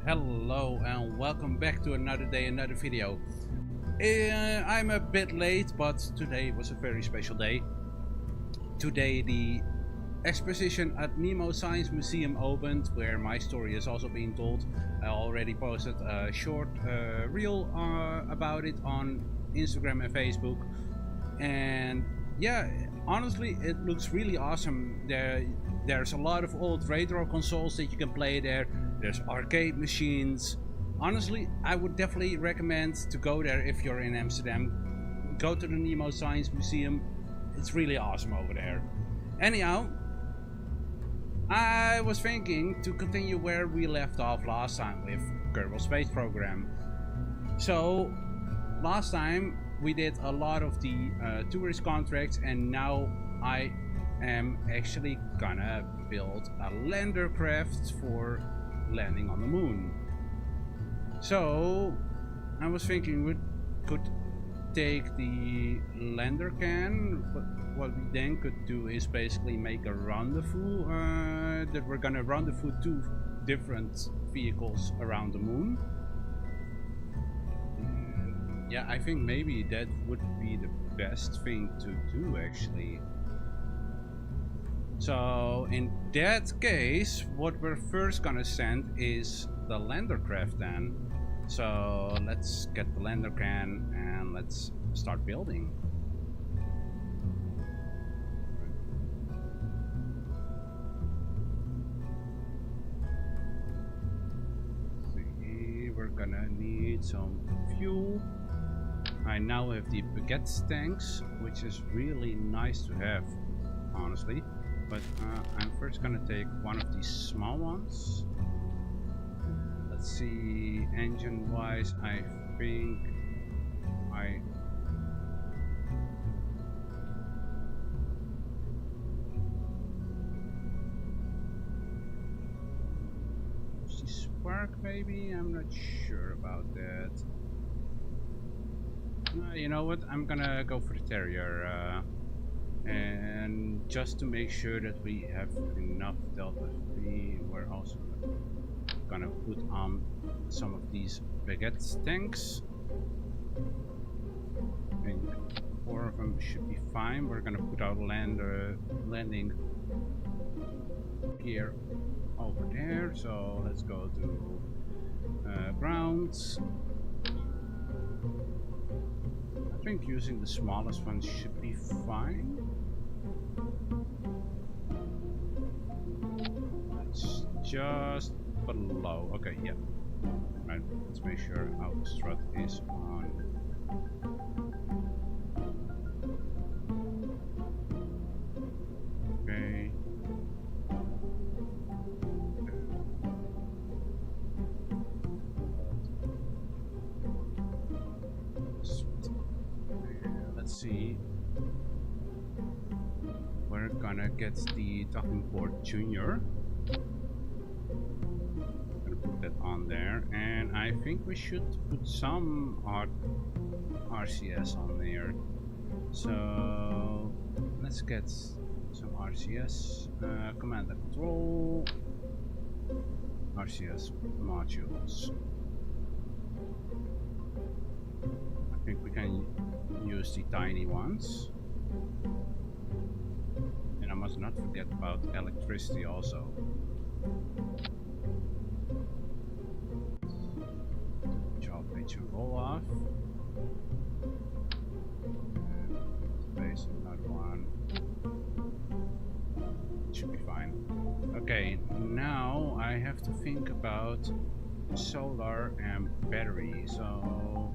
Hello and welcome back to another day, another video. I'm a bit late, but today was a very special day. Today the exposition at Nemo Science Museum opened, where my story is also being told. I already posted a short reel about it on Instagram and Facebook. And yeah, honestly, it looks really awesome. There's a lot of old retro consoles that you can play there. There's arcade machines. Honestly, I would definitely recommend to go there if you're in Amsterdam. Go to the Nemo Science Museum. It's really awesome over there. Anyhow, I was thinking to continue where we left off last time with Kerbal Space Program. So, last time we did a lot of the tourist contracts, and now I am actually gonna build a lander craft for landing on the moon. So I was thinking we could take the lander can, but what we then could do is basically make a rendezvous that we're gonna rendezvous two different vehicles around the moon. Yeah, I think maybe that would be the best thing to do actually. So in that case, what we're first gonna send is the lander craft then. So let's get the lander can and let's start building. Let's see, we're gonna need some fuel. I now have the baguette tanks, which is really nice to have, honestly. But I'm first gonna take one of these small ones. Let's see, engine wise, I think spark maybe? I'm not sure about that. You know what? I'm gonna go for the Terrier. And just to make sure that we have enough Delta V, we're also gonna put on some of these baguette tanks. I think 4 of them should be fine. We're gonna put our landing gear over there. So let's go to grounds. I think using the smallest one should be fine. That's just below. Okay, yeah. Right, let's make sure our strut is on. Okay. Let's see. We're gonna get the docking port Junior. Gonna put that on there, and I think we should put some RCS on there. So let's get some RCS command and control RCS modules. I think we can use the tiny ones. And I must not forget about electricity also. Child page and roll off. And place another one. It should be fine. Okay, now I have to think about solar and battery. So,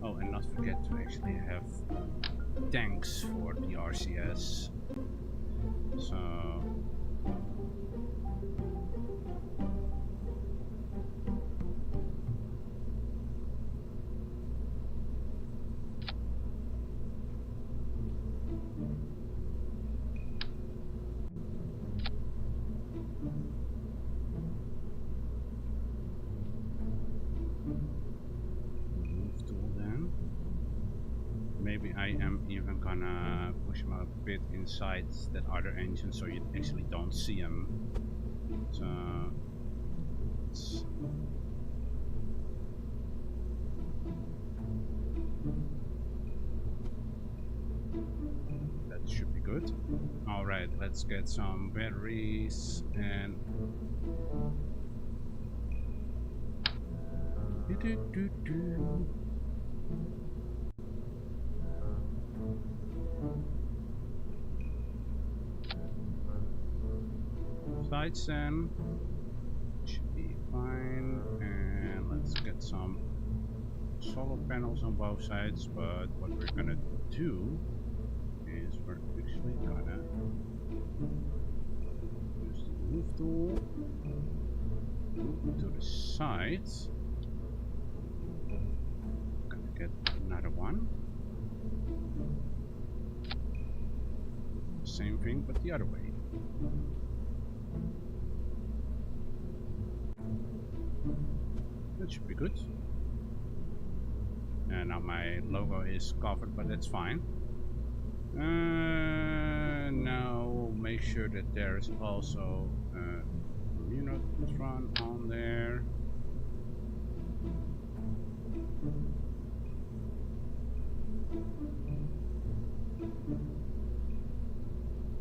oh, and not forget to actually have tanks for the RCS. So move tool then. Maybe I am even gonna push them a bit inside that other engine so you actually don't see them. So let's Alright, let's get some batteries and... Sights in. Should be fine. And let's get some solar panels on both sides, but what we're gonna do is we're actually gonna use the move tool to the sides. Gonna get another one. Same thing, but the other way. That should be good. And now my logo is covered, but that's fine. Now make sure that there's also a Unitron on there.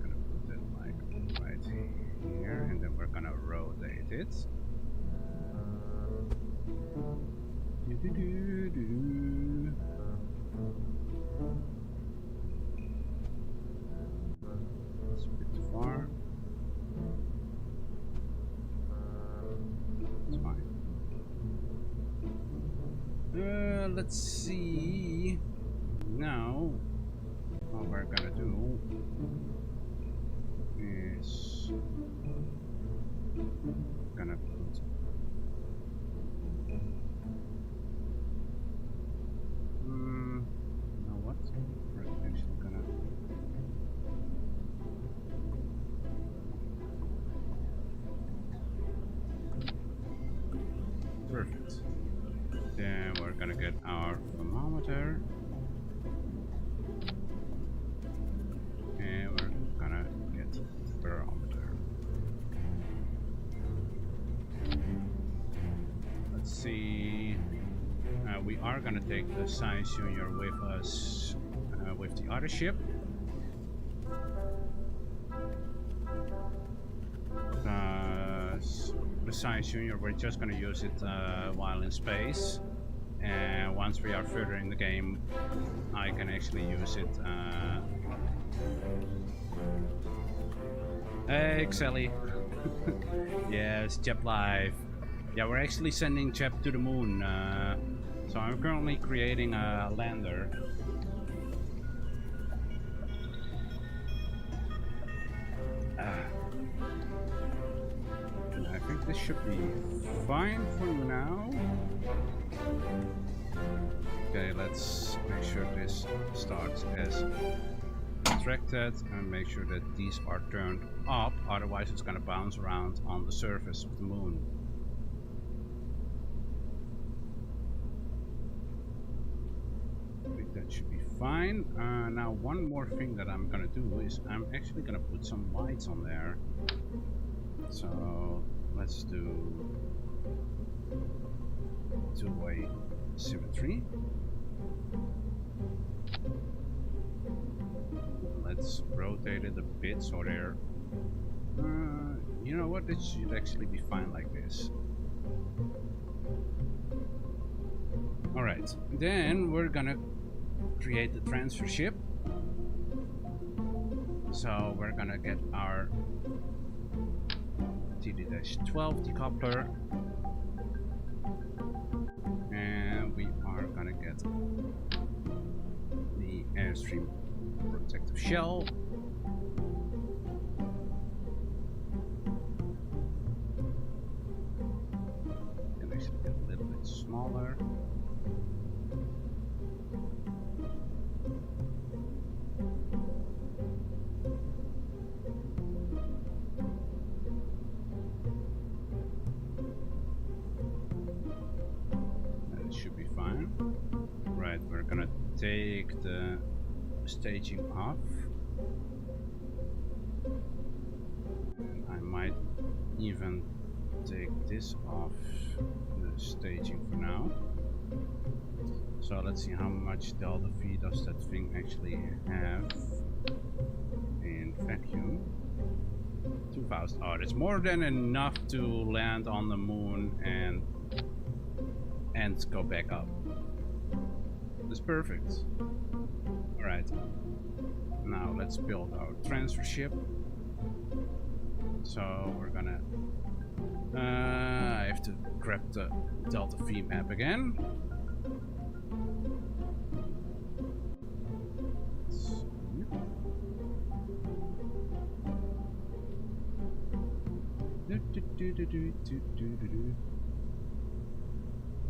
Gonna put that like right here, and then we're gonna rotate it. It's a bit too far. It's fine. Let's see. Now, what we're gonna do is gonna put you know what? We're actually gonna perfect. Then we're gonna get our thermometer. And we're gonna get the barometer. Let's see. We are gonna take the Science Junior with us with the other ship. The Science Junior, we're just gonna use it while in space. And once we are further in the game, I can actually use it. Hey, Xelly. Yes, Jep Live. Yeah, we're actually sending Jep to the moon. So I'm currently creating a lander. And I think this should be fine for now. Okay, let's make sure this starts as retracted and make sure that these are turned up, otherwise it's going to bounce around on the surface of the moon. I think that should be fine. Now one more thing that I'm going to do is I'm actually going to put some lights on there. So let's do two-way symmetry. Let's rotate it a bit so they're you know what, it should actually be fine like this. Alright, then we're gonna create the transfer ship. So we're gonna get our TD-12 decoupler, and we are gonna get the airstream protective shell. Can actually get a little bit smaller. That should be fine. Right, we're gonna take the staging off. I might even take this off the staging for now. So let's see how much delta V does that thing actually have. in vacuum. 2000. Oh, that's more than enough to land on the moon and go back up. That's perfect. Alright. Now let's build our transfer ship. So we're gonna I have to grab the Delta V map again.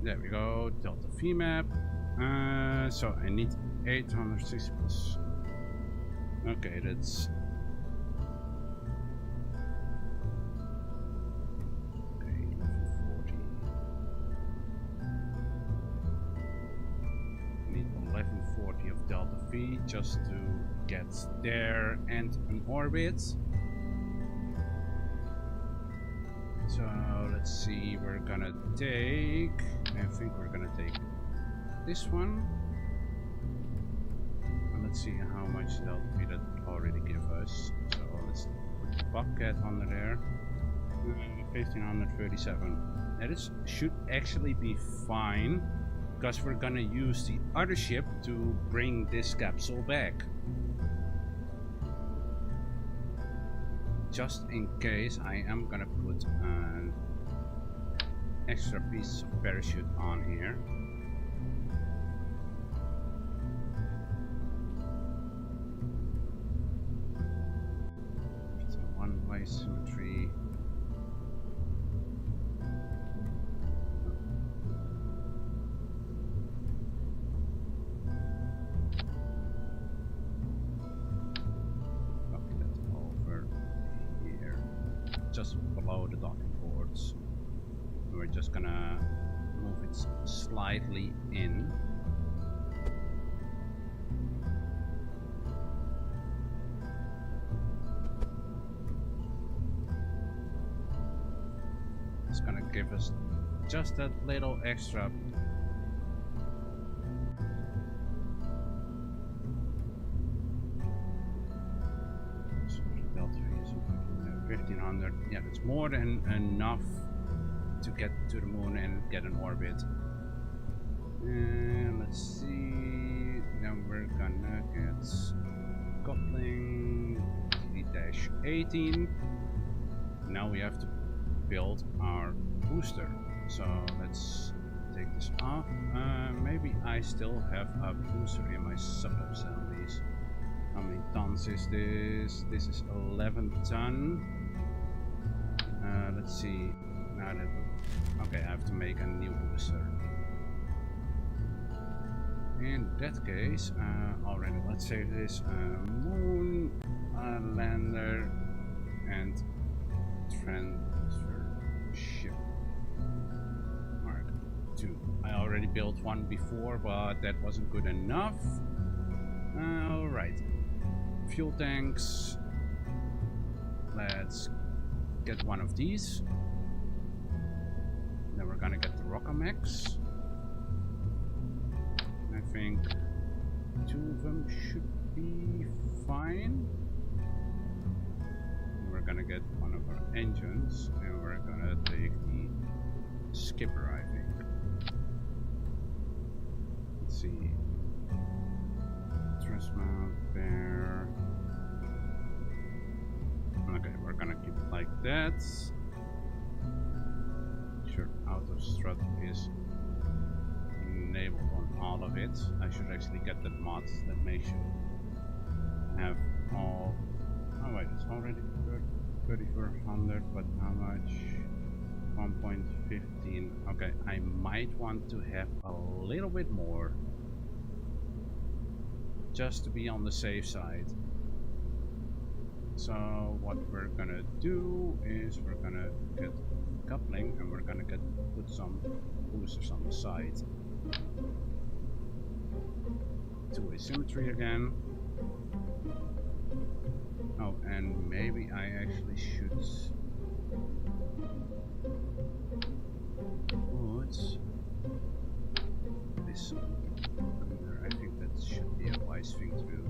There we go, Delta V map. So I need 860 plus. Okay, that's okay. 1140. Need 1140 of Delta V just to get there and an orbit. So let's see, we're gonna take, I think we're gonna take this one. And let's see how much Delta V that already give us. So let's put the bucket under there. 1537. That is, should actually be fine, because we're gonna use the other ship to bring this capsule back. Just in case, I am gonna put an extra piece of parachute on here. It's a one-way symmetry. Just below the docking ports. We're just gonna move it slightly in. It's gonna give us just that little extra. Delta V is 1500. Yeah, that's more than enough to get to the moon and get an orbit. And let's see. Then we're gonna get coupling 3-18. Now we have to build our booster. So let's take this off. Maybe I still have a booster in my sub-assemblies. How many tons is this? This is 11 ton. Let's see. Now that okay, I have to make a new booster. In that case, already let's say this moon, lander, and transfer ship. Mark 2. I already built one before, but that wasn't good enough. Alright. Fuel tanks. Let's get one of these. Then we're gonna get the Rockamex. I think 2 of them should be fine. We're gonna get one of our engines, and we're gonna take the skipper, I think. Let's see. Mount there. Okay, we're gonna keep it like that. Sure, auto strut is enabled on all of it. I should actually get that mod that makes you have all. Oh wait, it's already 3400, but how much? 1.15. Okay, I might want to have a little bit more, just to be on the safe side. So what we're gonna do is we're gonna get coupling, and we're gonna put some boosters on the side. Two-way symmetry again. Oh, and maybe I actually should put this under. I think that should be a wise thing to do.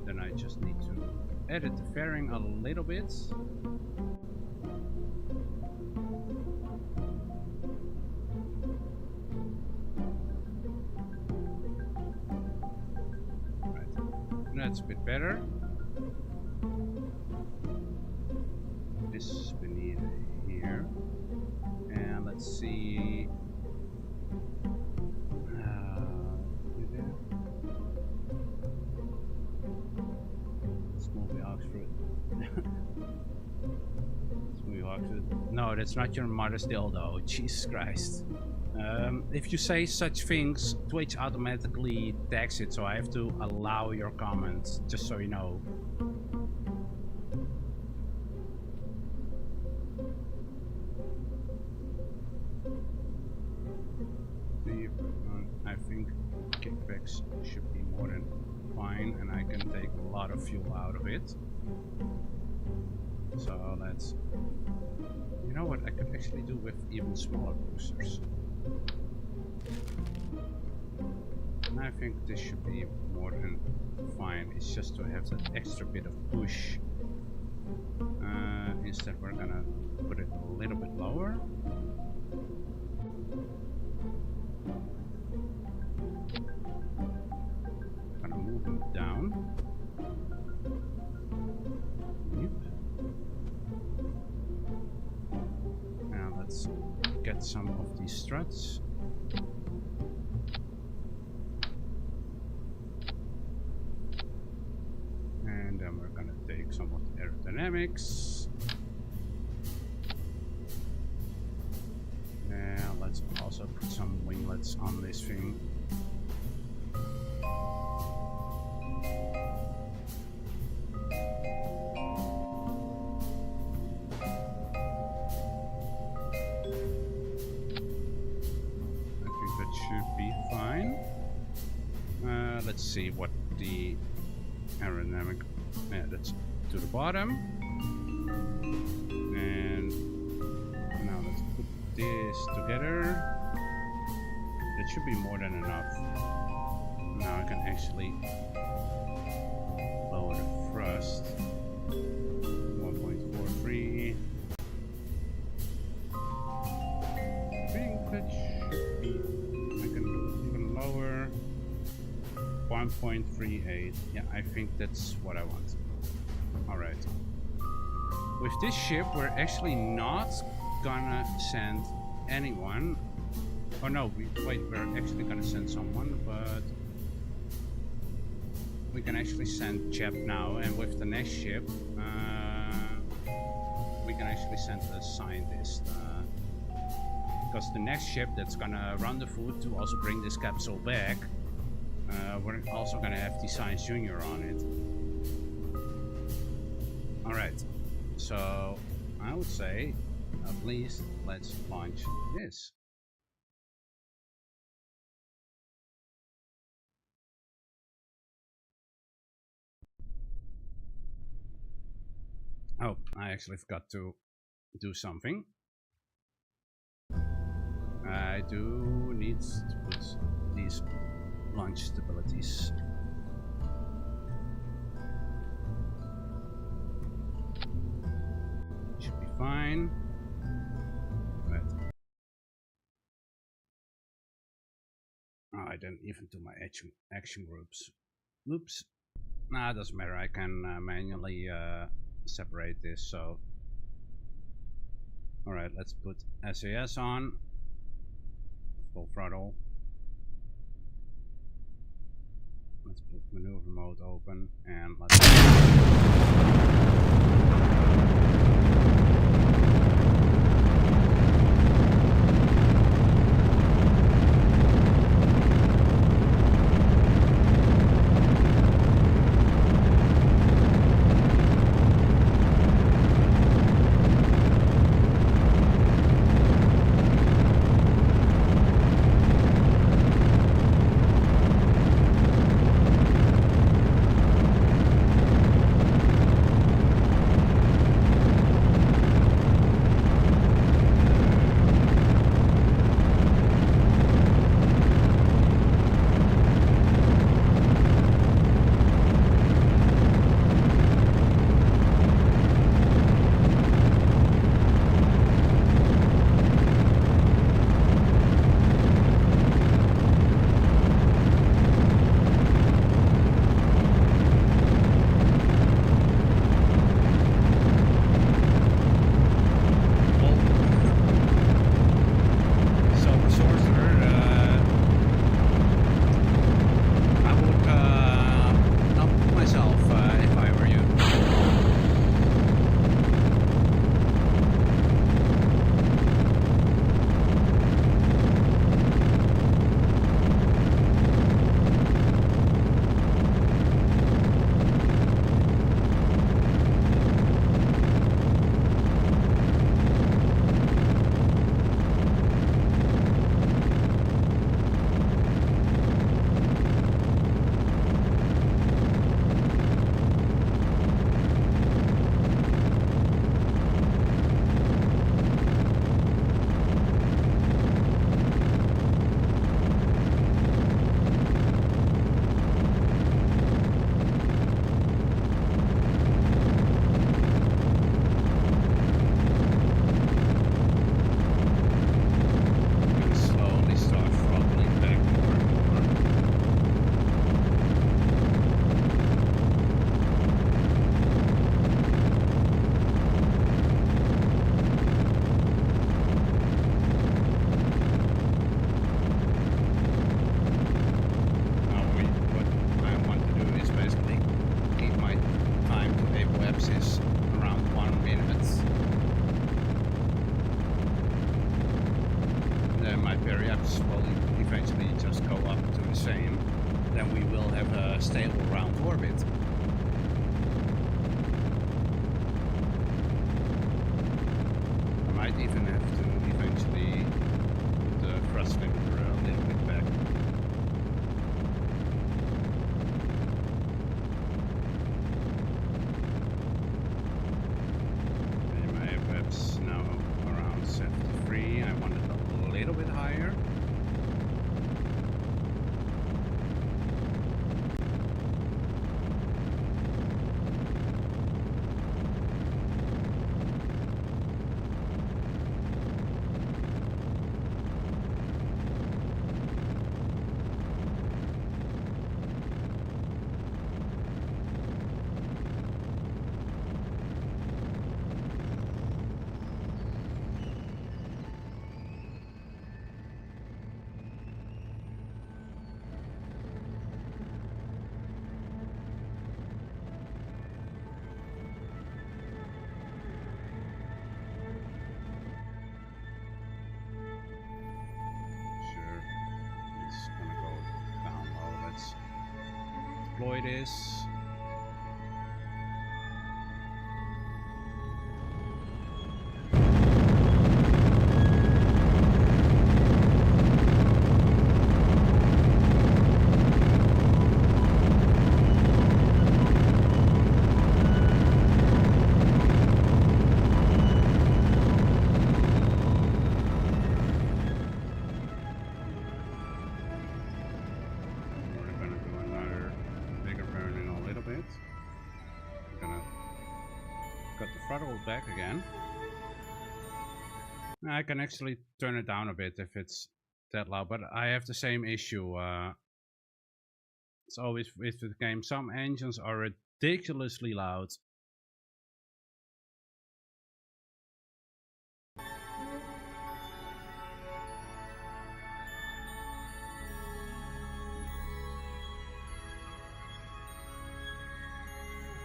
Then I just need to edit the fairing a little bit. Right. That's a bit better. This beneath here. And let's see. No, that's not your mother's dildo. Jesus Christ. If you say such things, Twitch automatically tags it, so I have to allow your comments, just so you know. I think kickbacks should be more than fine, and I can take a lot of fuel out of it. So let's... You know what I could actually do with even smaller boosters. And I think this should be more than fine. It's just to have that extra bit of push. Instead we're gonna put it a little bit lower. Gonna move him down. Yep. Now let's get some of these struts. And then we're gonna take some of the aerodynamics. Now let's also put some winglets on this thing. Let's see what the aerodynamic, yeah, that's to the bottom. And now let's put this together. That should be more than enough. Now I can actually lower the thrust. 1.43. I think that should be, I can do it even lower. 1.38. Yeah, I think that's what I want. Alright. With this ship, we're actually not gonna send anyone. Oh no, wait, we're actually gonna send someone, but we can actually send Jeb now, and with the next ship, we can actually send a scientist. Because the next ship that's gonna run the food to also bring this capsule back, we're also gonna have the Science Junior on it. Alright, so I would say at least let's launch this. Oh, I actually forgot to do something. I do need to put these launch stabilities. Should be fine. Right. Oh, I didn't even do my action groups. Oops. Nah, it doesn't matter. I can manually separate this. So, all right, let's put SAS on. Full throttle. Let's put maneuver mode open and let's... variables will eventually just go up to the same, then we will have a stable round orbit. I might even have to eventually put the thrust limiter a little bit back. Okay, my airflops now around 73. I want it a little bit higher. Deploy this. Throttle back again. I can actually turn it down a bit if it's that loud, but I have the same issue. It's always with the game. Some engines are ridiculously loud.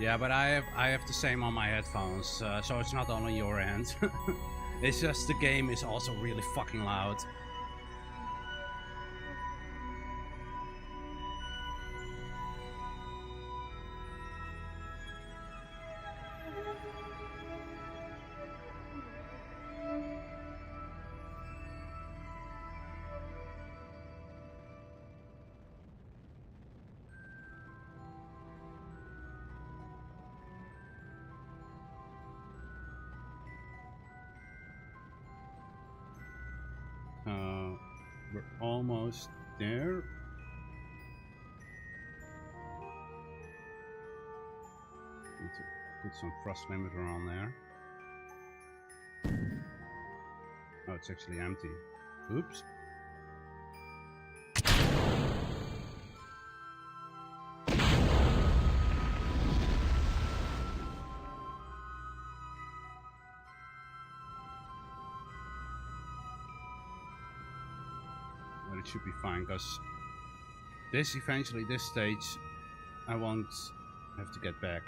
Yeah, but I have the same on my headphones, so it's not only your end. It's just the game is also really fucking loud. We're almost there. Need to put some thrust limiter on there. Oh, it's actually empty. Oops. It should be fine, because this stage I won't have to get back.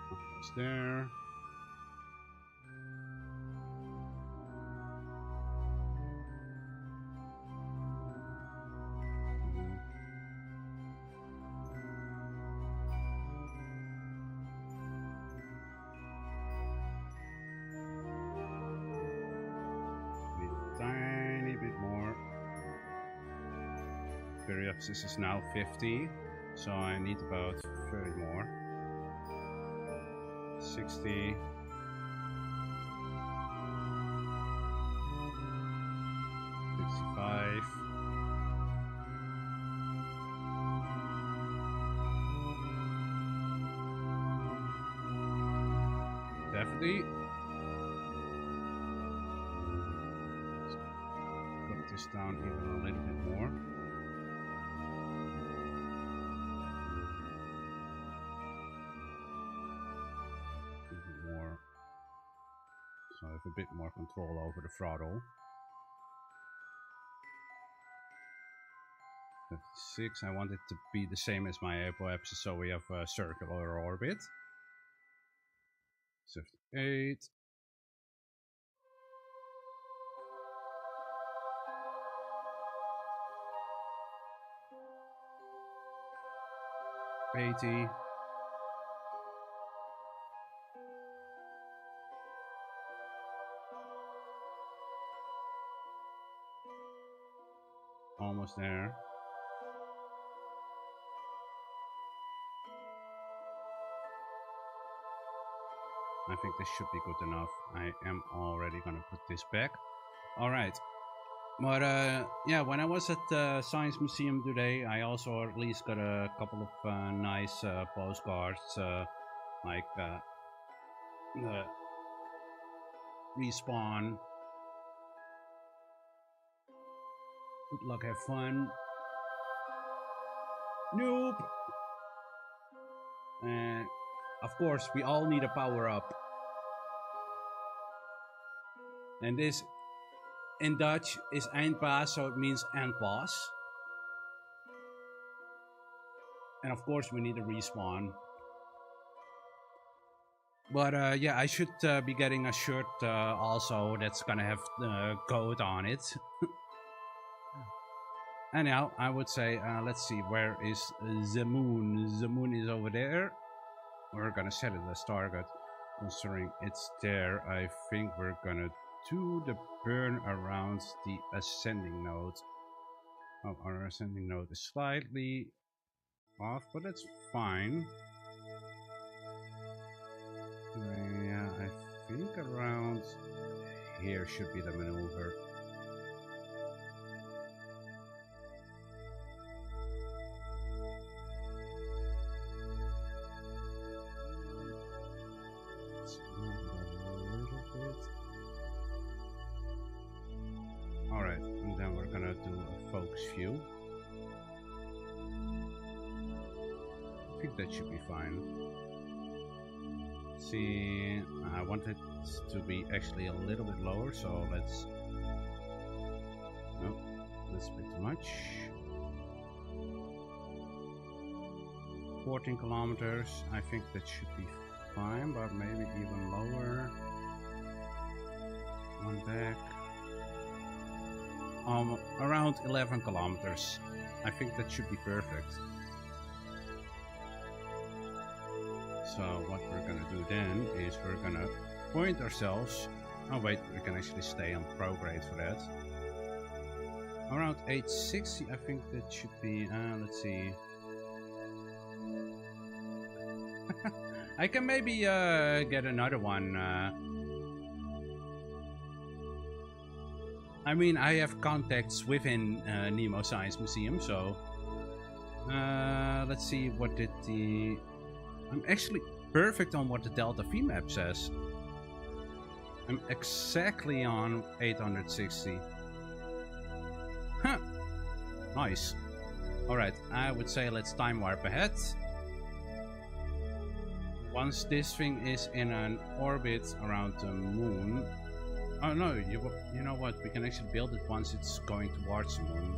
Almost there. This is now 50, so I need about 30 more. 60. 65. 70. Put this down even a little bit more. So I have a bit more control over the throttle. 56, I want it to be the same as my apoapsis, so we have a circular orbit. 78. 80. Almost there. I think this should be good enough. I am already gonna put this back. All right. But yeah, when I was at the Science Museum today, I also at least got a couple of nice postcards, like the respawn. Good luck, have fun. Nope. And of course, we all need a power up. And this in Dutch is eindpaas, so it means end boss. And of course, we need a respawn. But yeah, I should be getting a shirt also that's gonna have the code on it. Anyhow, I would say, let's see, where is the moon? The moon is over there. We're gonna set it as target. Considering it's there, I think we're gonna do the burn around the ascending node. Oh, our ascending node is slightly off, but that's fine. Yeah, I think around here should be the maneuver. Let's move it a little bit. Alright, and then we're gonna do a focus view. I think that should be fine. See, I want it to be actually a little bit lower, so let's... No, that's a bit too much. 14 kilometers, I think that should be fine, but maybe even lower. One back. Around 11 kilometers. I think that should be perfect. So what we're gonna do then is we're gonna point ourselves. Oh wait, we can actually stay on prograde for that. Around 860, I think that should be. Let's see. I can maybe get another one. I mean, I have contacts within Nemo Science Museum, so let's see what did the. I'm actually perfect on what the Delta V map says. I'm exactly on 860. Huh. Nice. Alright, I would say let's time warp ahead. Once this thing is in an orbit around the moon... Oh no, you know what? We can actually build it once it's going towards the moon.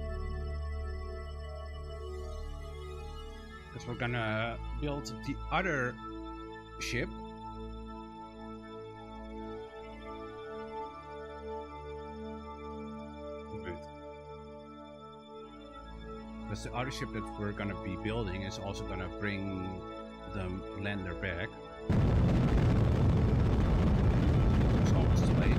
Because we're gonna build the other ship. Because the other ship that we're gonna be building is also gonna bring the lander back. It's almost too late.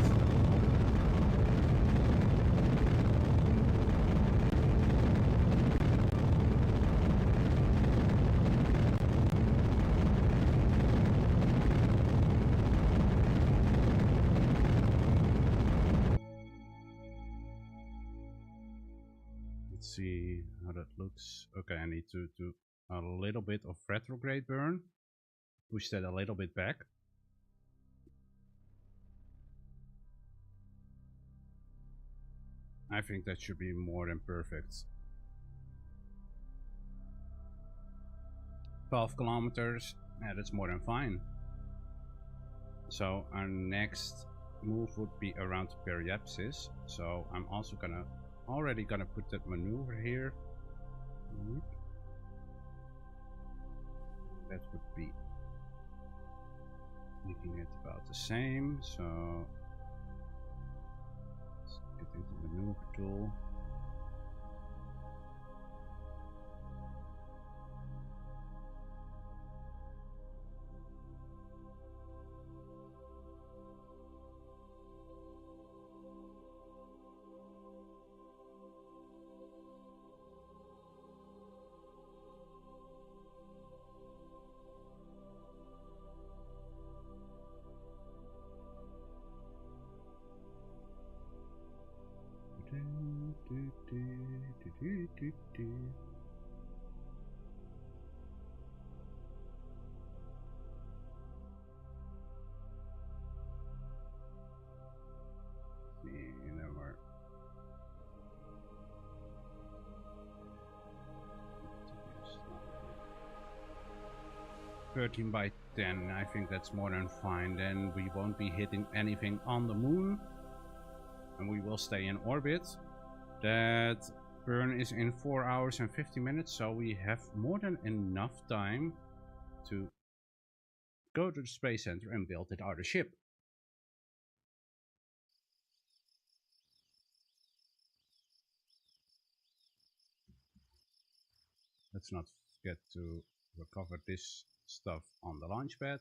Let's see how that looks. Okay, I need to do a little bit of retrograde burn. Push that a little bit back. I think that should be more than perfect. 12 kilometers, yeah, that's more than fine. So our next move would be around Periapsis. So I'm also already gonna put that maneuver here. That would be. Need making it about the same. So let's get into the maneuver tool. See, there were 13 by 10. I think that's more than fine. Then we won't be hitting anything on the moon, and we will stay in orbit. That burn is in 4 hours and 50 minutes, so we have more than enough time to go to the space center and build that other ship. Let's not forget to recover this stuff on the launch pad.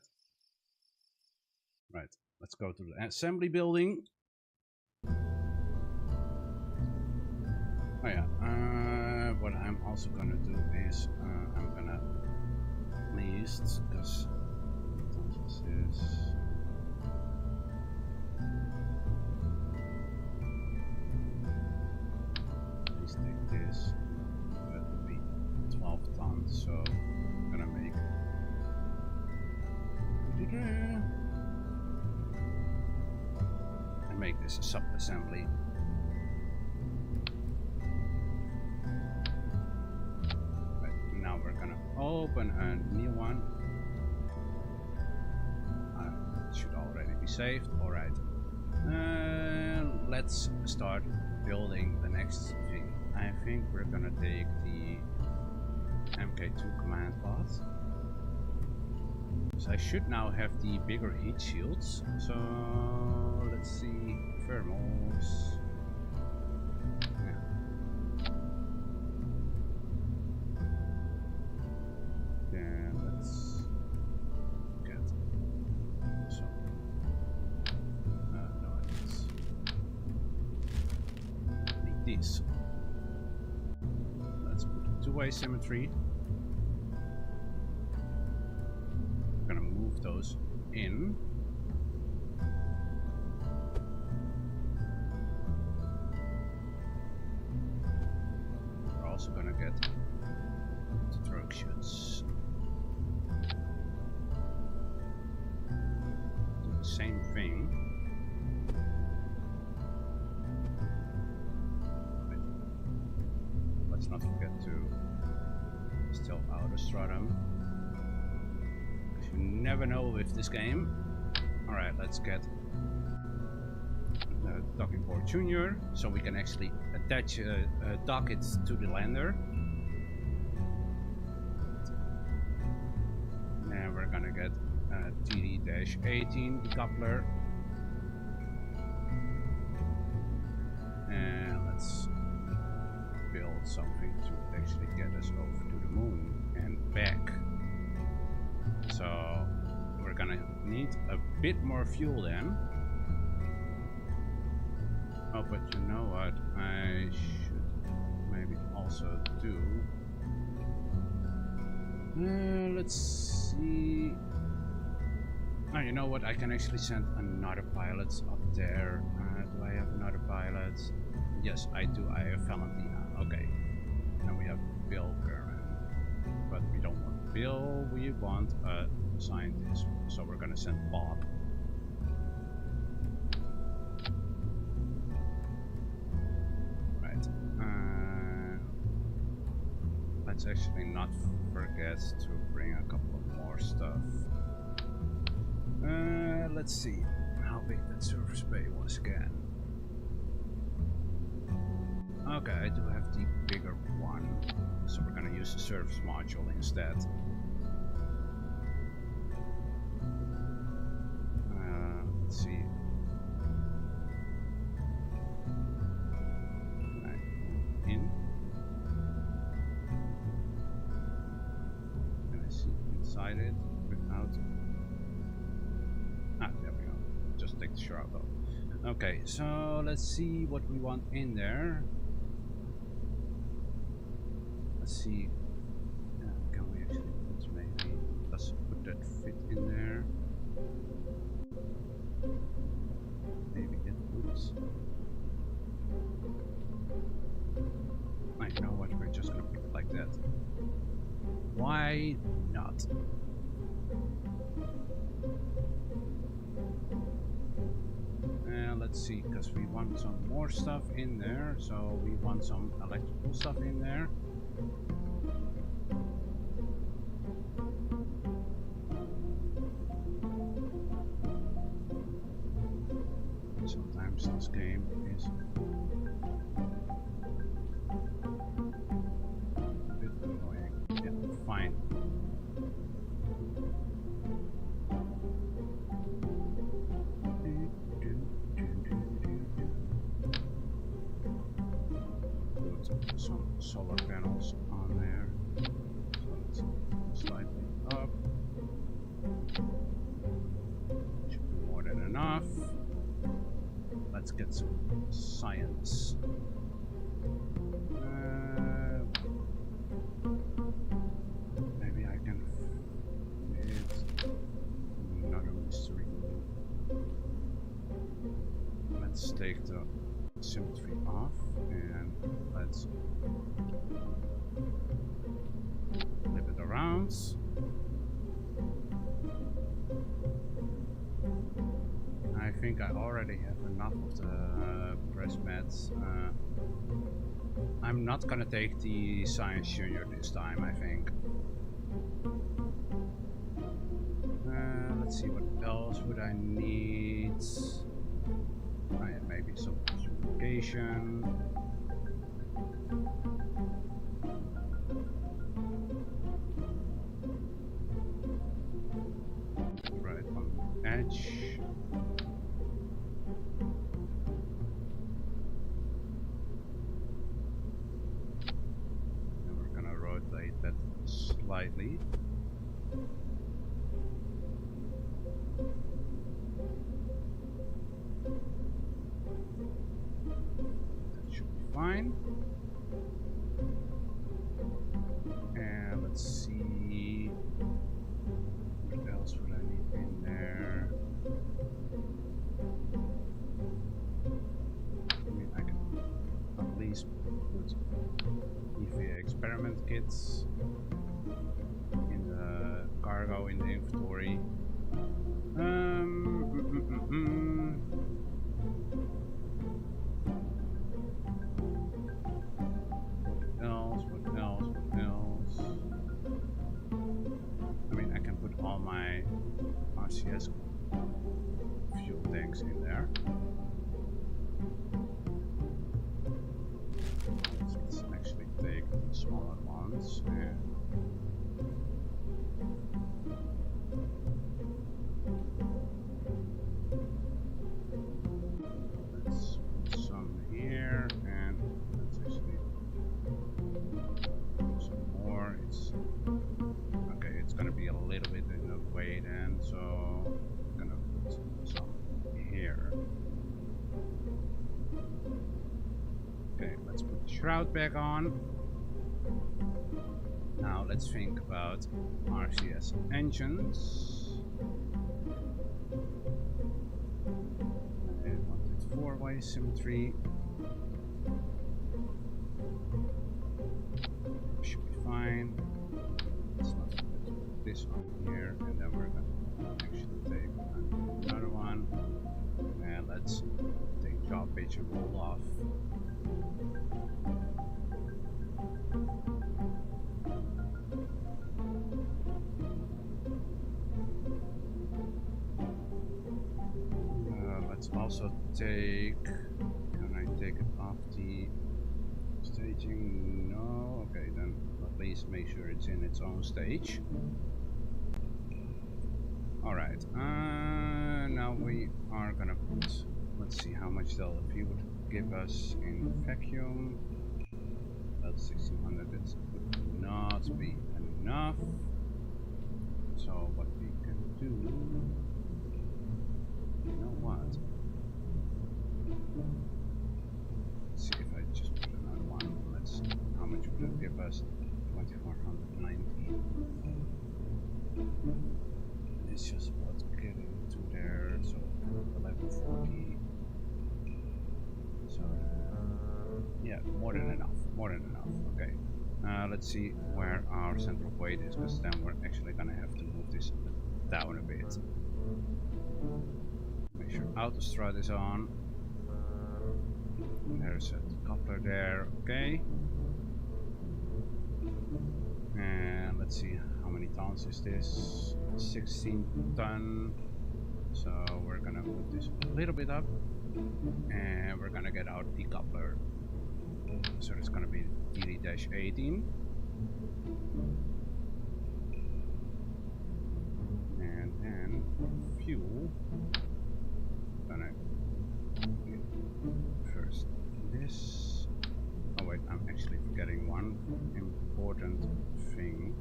Right, let's go to the assembly building. Oh yeah, what I'm also gonna do is I'm gonna list, because this is please take this. That would be 12 tons, so I'm gonna make and make this a sub-assembly. Open a new one. It should already be saved. Alright. Let's start building the next thing. I think we're gonna take the MK2 command pod. So I should now have the bigger heat shields. So let's see. Thermals. Let's put a two-way symmetry. I'm gonna move those in. We're also gonna get the stroke chutes. Do the same thing. Let's not forget to still outer stratum, because you never know with this game. Alright, let's get the docking port junior, so we can actually attach dock it to the lander. And we're gonna get a TD-18 decoupler. And let's build something to actually get us over to the moon and back. So we're gonna need a bit more fuel then. Oh, but you know what I should maybe also do? Let's see. Oh, you know what? I can actually send another pilot up there. Do I have another pilot? Yes, I do. I have Valentina. Okay. And we have Bill Kerman. But we don't want Bill, we want a scientist. So we're gonna send Bob. Right. Let's actually not forget to bring a couple more stuff. Let's see how big that surface bay was again. Okay, I do have the bigger one, so we're gonna use the surface module instead. slide it without. Ah, there we go. Just take the shroud off. Okay, so let's see what we want in there. Let's see. Can we actually put maybe? Let's put that fit in there. Maybe it would. I know what, we're just gonna put it like that. Why not? Let's see, because we want some more stuff in there, so we want some electrical stuff in there. Sometimes this game is a bit annoying. Yeah, fine. Put some solar panels on there. So let's slightly up. Should be more than enough. Let's get some science. Maybe I can fit another mystery. Let's take the symmetry off and let's flip it around. I think I already have enough of the press mats. I'm not gonna take the Science Junior this time, I think. Let's see, what else would I need? Oh yeah, maybe some communication. Right on the edge. And we're gonna rotate that slightly. That should be fine. And let's see, what else would I need in there? I mean, I can at least put EVA experiment kits in the cargo in the inventory. What else? What else? What else? I mean, I can put all my RCS fuel tanks in there. Let's actually take the smaller ones and let's put some here, and let's actually put some more. It's okay, it's gonna be a little bit in the way then, so I'm gonna put some here. Okay, let's put the shroud back on. Now let's think about RCS engines. I wanted 4-way symmetry. Should be fine. Let's not put this on here, and then we're gonna actually take another one. And let's take job page and roll off. Let's also take. Can I take it off the staging? No. Okay, then at least make sure it's in its own stage. All right. Now we are gonna put. Let's see how much delta V would give us in vacuum. That's 1600. It would not be enough. So what we can do, you know what? Let's see if I just put another one. Let's. How much would it give us? 2490. It's just about getting to there. So 1140. So yeah, more than enough. More than enough. Okay. Let's see where our center of weight is, because then we're actually gonna have to move this down a bit. Make sure autostrad is on. There's a coupler there. Okay. And let's see how many tons is this. 16 ton. So we're gonna put this a little bit up, and we're gonna get our decoupler. So it's gonna be DD-18. And then fuel, gonna get first this. Oh wait, I'm actually forgetting one important thing.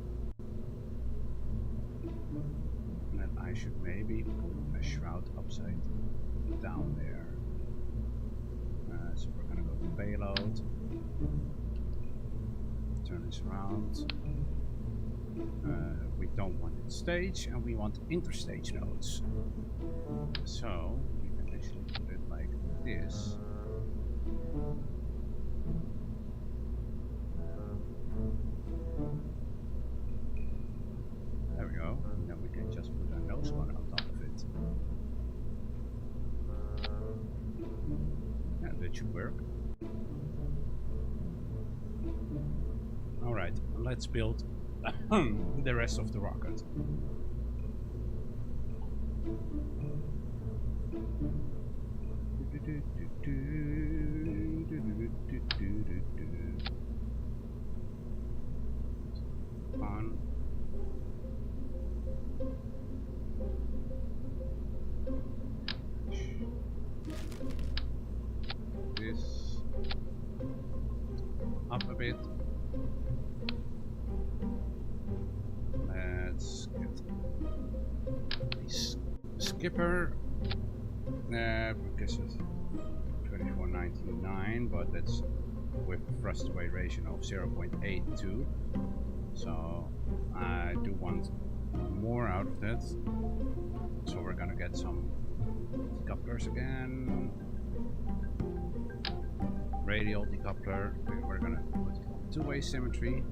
That I should maybe put a shroud upside down there. So we're gonna go to payload, turn this around. We don't want it stage, and we want interstage nodes. So we can actually put it like this. There we go. And then we can just put a nose cone on top of it. And that should work. Alright, let's build the rest of the rocket. On. This up a bit. Let's get this skipper. Because it's 2499, but that's with thrust away ratio of 0.82. So I do want more out of that. So we're gonna get some decouplers again. Radial decoupler. We're gonna put two-way symmetry.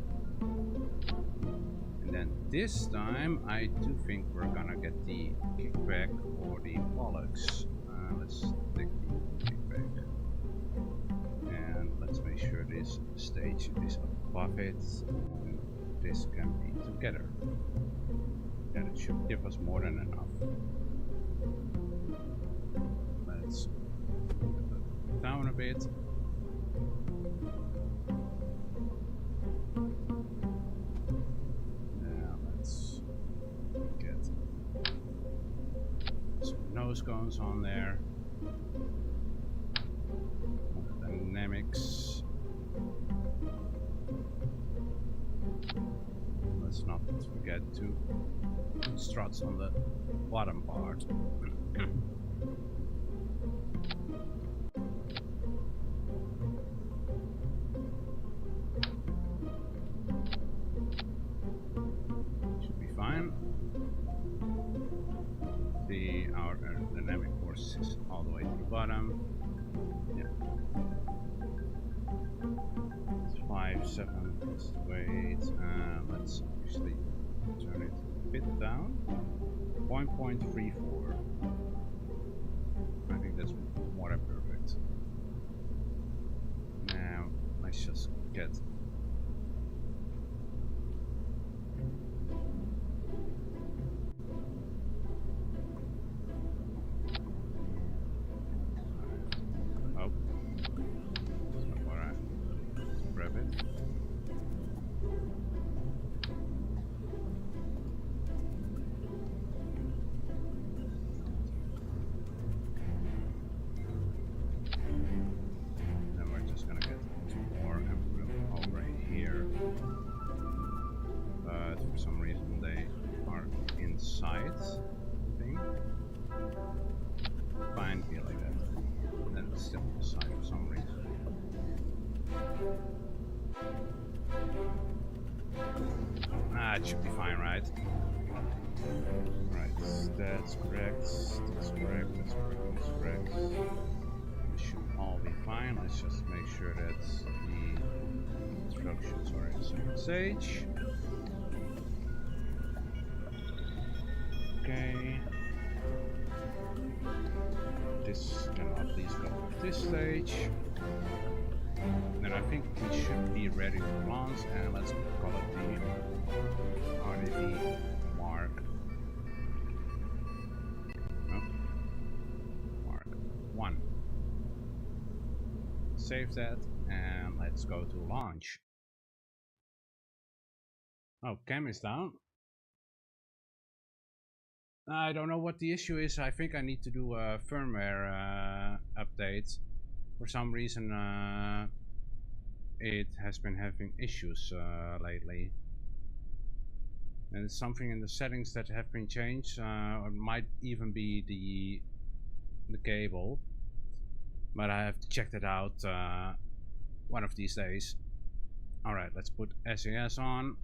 And then this time I do think we're gonna get the kickback or the bollocks. Let's take the kickback. And let's make sure this stage is above it. And this can be together. And it should give us more than enough. Let's move it down a bit. Now let's get some nose cones on there. Dynamics. Let's not forget to put struts on the bottom part. Should be fine. Our dynamic force is all the way to the bottom. Yeah. It's 5, 7 is the weight. Let's actually turn it a bit down. 1.34. I think that's more than perfect. Now let's just get side, I think. Fine, be like that. Then it's still on the side for some reason. It should be fine, right? Right, that's correct, that's correct, that's correct, that's correct. This should all be fine. Let's just make sure that the instructions are in second stage. Okay. This can at least go with this stage. Then I think we should be ready to launch, and let's call it the RDV Mark. No? Mark 1. Save that, and let's go to launch. Oh, cam is down. I don't know what the issue is. I think I need to do a firmware update. For some reason, it has been having issues lately. And it's something in the settings that have been changed. Or it might even be the cable. But I have to check that out one of these days. Alright, let's put SAS on.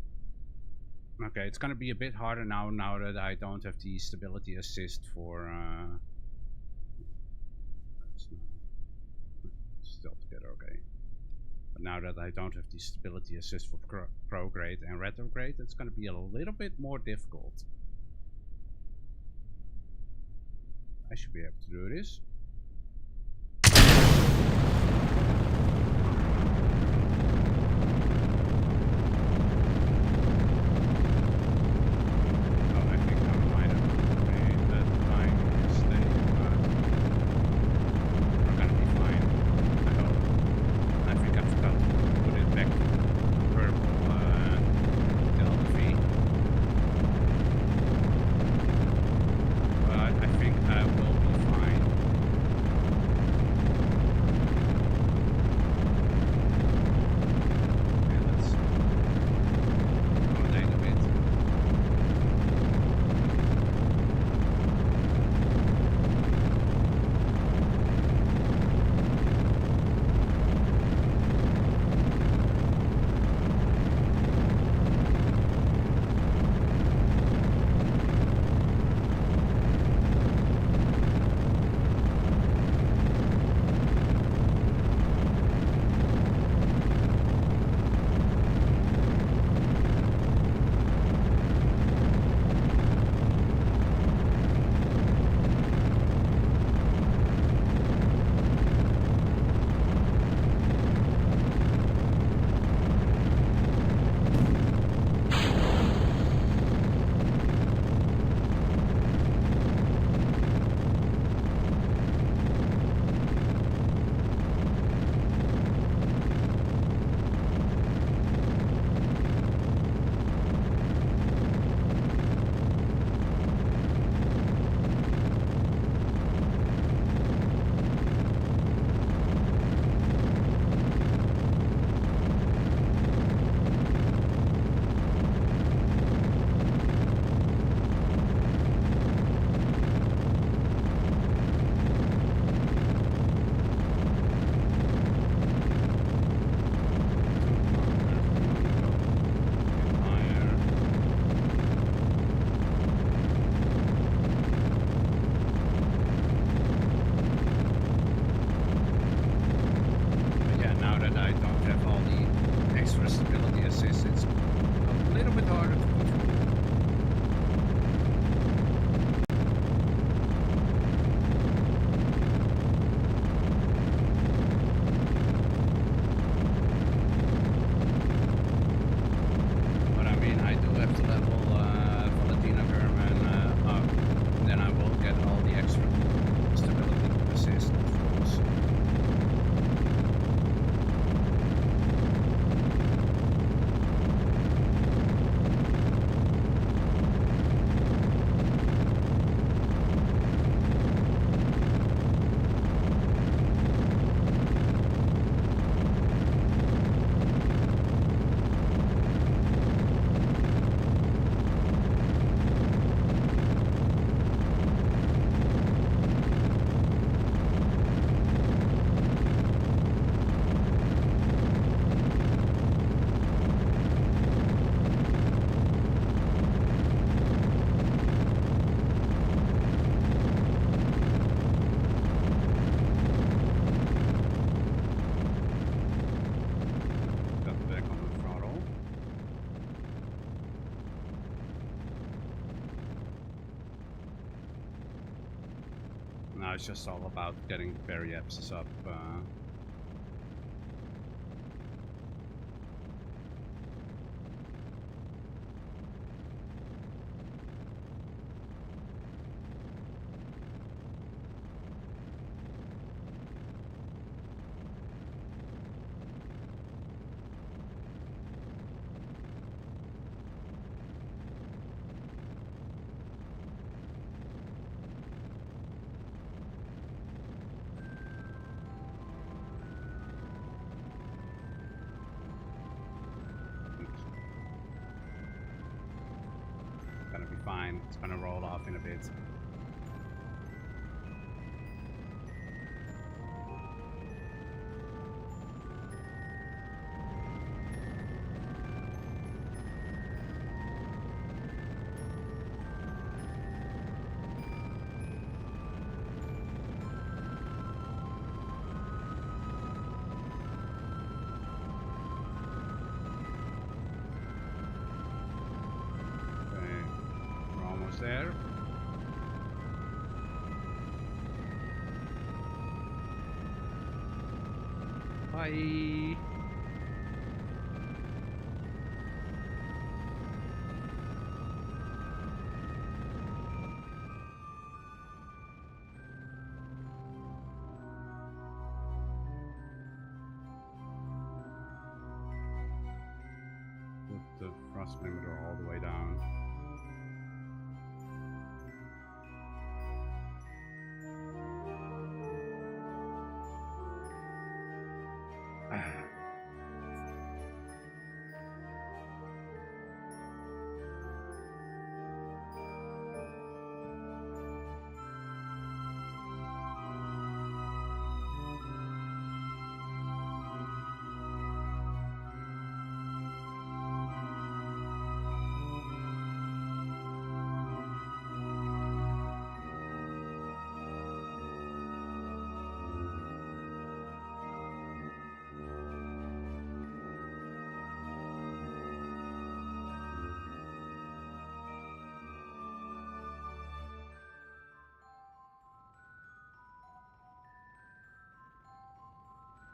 Okay, it's gonna be a bit harder now that I don't have the stability assist for still together, okay. But now that I don't have the stability assist for pro grade and retrograde, it's gonna be a little bit more difficult. I should be able to do this. I will be fine. Now it's just all about getting the periapsis up. It's gonna be fine. It's gonna roll off in a bit. Okay, we're almost there. Bye. Put the thrust limiter all the way down.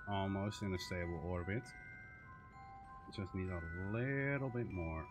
Almost in a stable orbit. Just need a little bit more.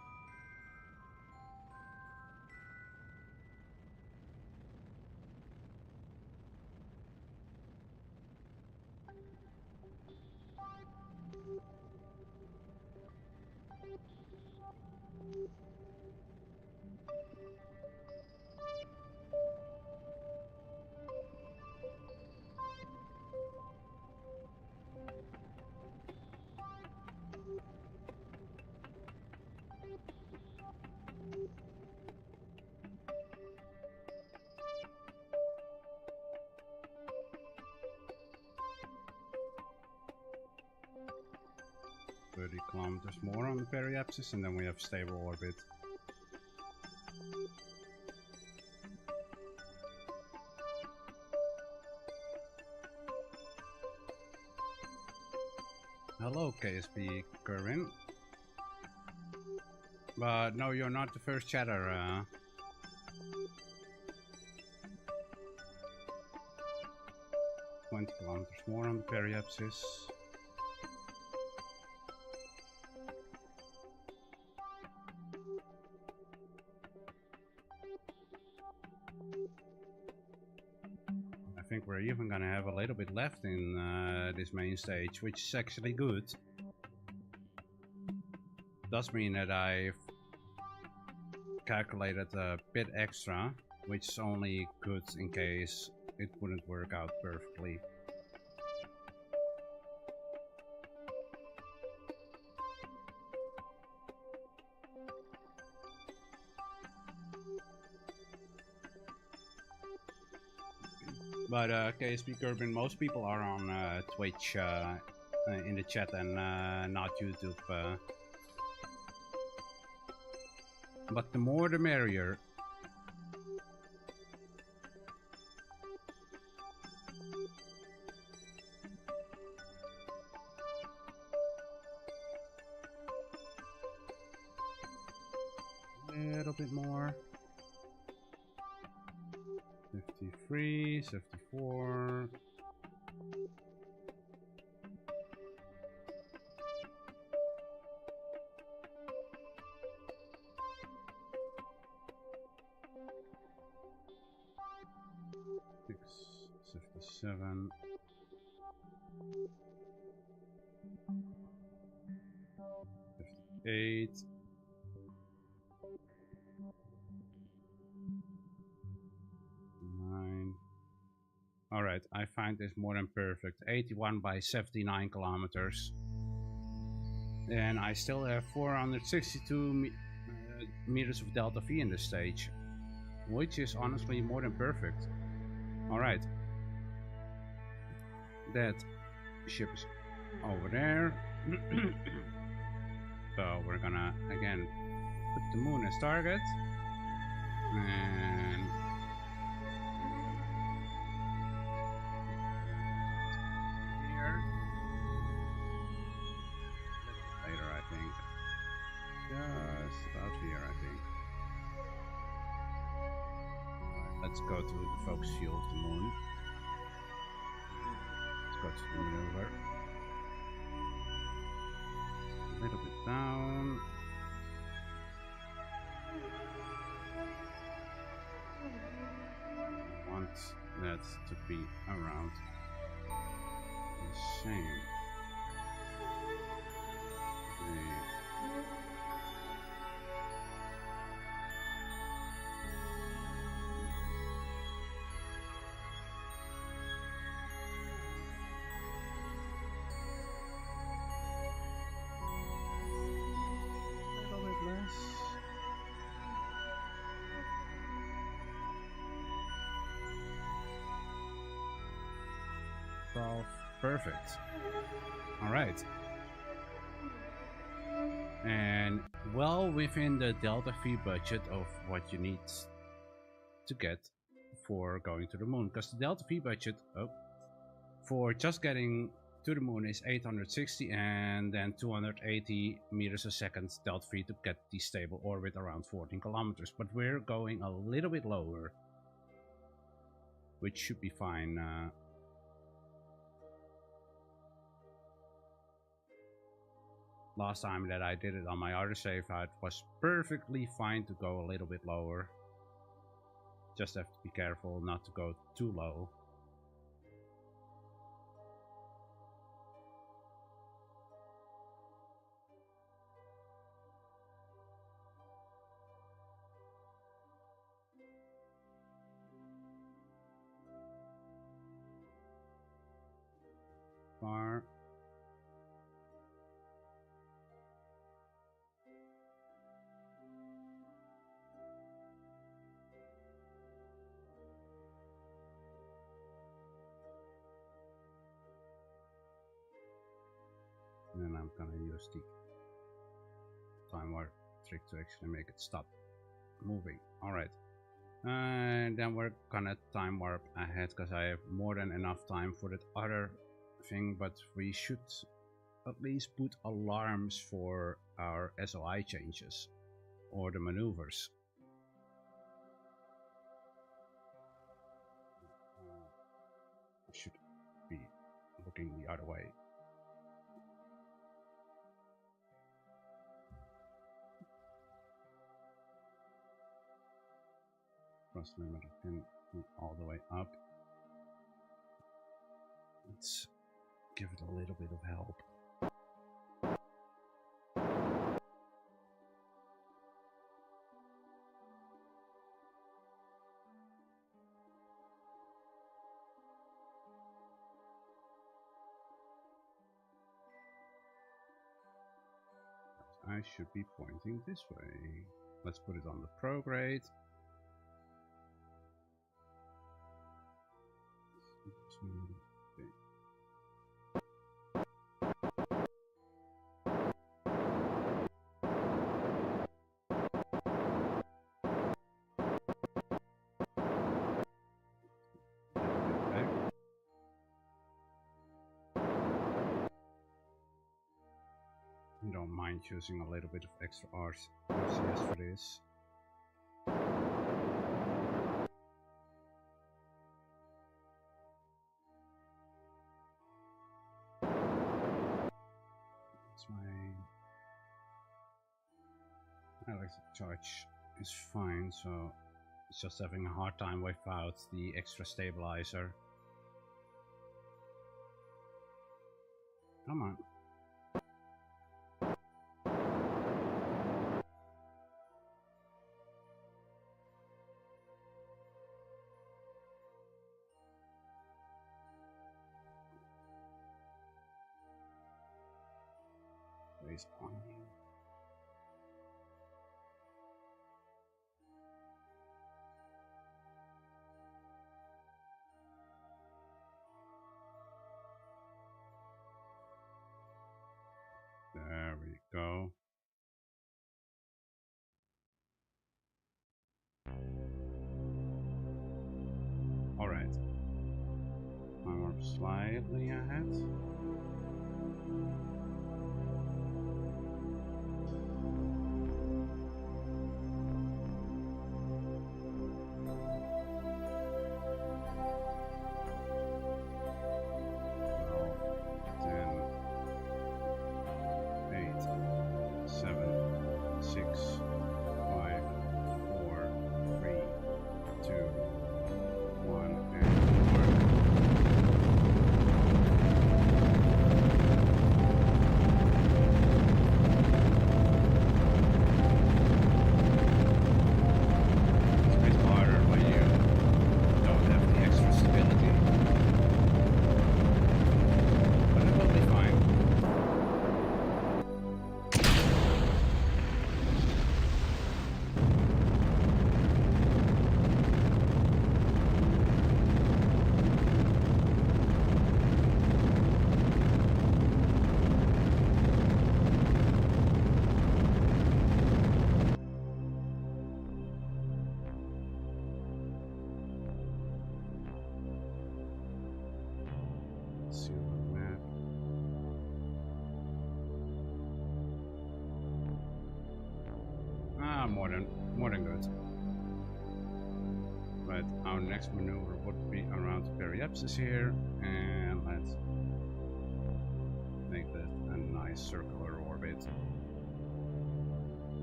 Kilometers more on the periapsis, and then we have stable orbit. Hello, KSP Kerwin. But no, you're not the first chatter. 20 kilometers more on the periapsis. I think we're even gonna have a little bit left in this main stage, which is actually good. Does mean that I've calculated a bit extra, which is only good in case it wouldn't work out perfectly. But KSP Kerbin, most people are on Twitch in the chat and not YouTube. But the more the merrier. A little bit more. 55. 73, 74. Six, 57. 58. 9. Alright, I find this more than perfect. 81 by 79 kilometers. And I still have 462 meters of delta V in this stage, which is honestly more than perfect. Alright. That ship is over there. So we're gonna again put the moon as target. And here. A little bit later, I think. Just about here, I think. Alright, let's go to the focus view of the moon. Let's go to the maneuver. A little bit down. Want that to be around the same. A little bit less. Perfect. All right. And well within the delta V budget of what you need to get for going to the moon, because the delta V budget for just getting to the moon is 860 and then 280 meters a second delta V to get the stable orbit around 14 kilometers, but we're going a little bit lower, which should be fine. Last time that I did it on my other save, it was perfectly fine to go a little bit lower. Just have to be careful not to go too low. Far. And then I'm gonna use the time warp trick to actually make it stop moving. Alright. And then we're gonna time warp ahead because I have more than enough time for that other thing, but we should at least put alarms for our SOI changes or the maneuvers. I should be looking the other way. Cross limit pin all the way up. Let's give it a little bit of help. I should be pointing this way. Let's put it on the prograde. Don't mind using a little bit of extra RCS for this. my electric charge is fine, so it's just having a hard time without the extra stabilizer. Come on. Please on you. There we go. All right. I'm slightly ahead. More than good. But our next maneuver would be around Periapsis here, and let's make that a nice circular orbit.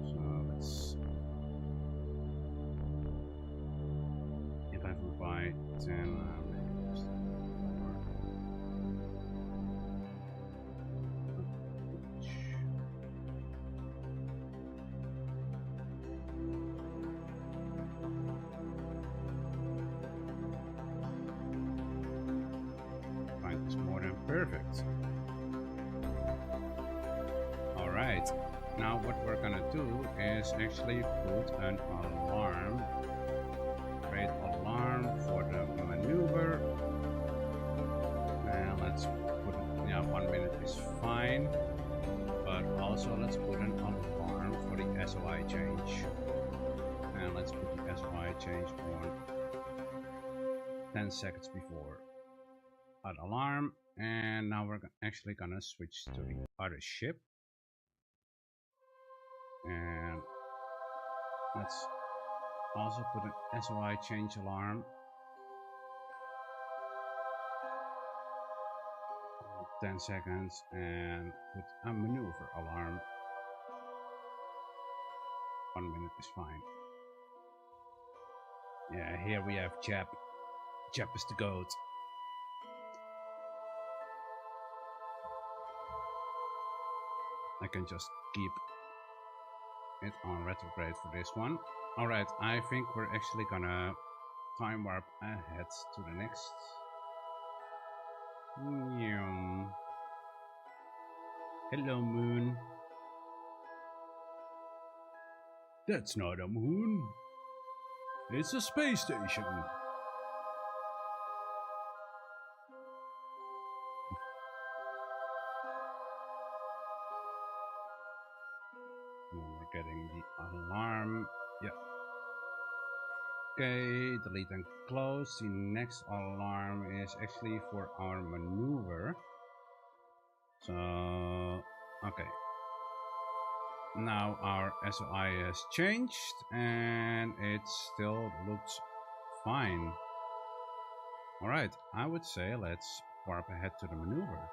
So let's divide by 10. Perfect. All right. Now what we're gonna do is actually put an alarm, create alarm for the maneuver, and let's put it, yeah, 1 minute is fine, but also let's put an alarm for the SOI change, and let's put the SOI change on 10 seconds before that alarm. And now we're actually gonna switch to the other ship, and let's also put an SOI change alarm, 10 seconds, and put a maneuver alarm, 1 minute is fine. Yeah, here we have Jap. Jap is the goat. I can just keep it on retrograde for this one. Alright, I think we're actually gonna time warp ahead to the next. Hello, moon. That's not a moon. It's a space station. We're getting the alarm. Yeah. Okay, delete and close. The next alarm is actually for our maneuver. So, okay. Now our SOI has changed and it still looks fine. Alright, I would say let's warp ahead to the maneuver.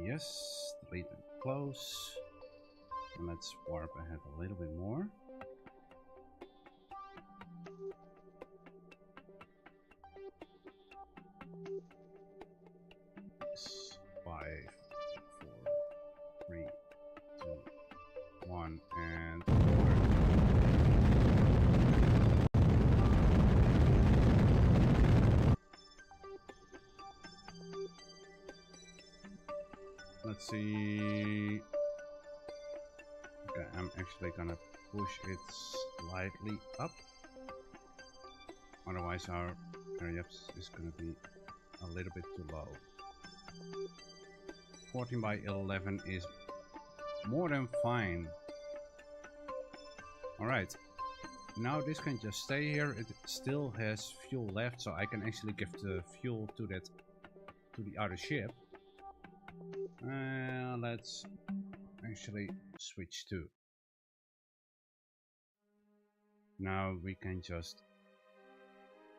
Yes, delete and close. And let's warp ahead a little bit more. Yes, 5, 4, 3, 2, 1, and let's see. Okay, I'm actually gonna push it slightly up. Otherwise our areas is gonna be a little bit too low. 14 by 11 is more than fine. Alright, now this can just stay here. It still has fuel left, so I can actually give the fuel to the other ship. Let's actually switch to. Now we can just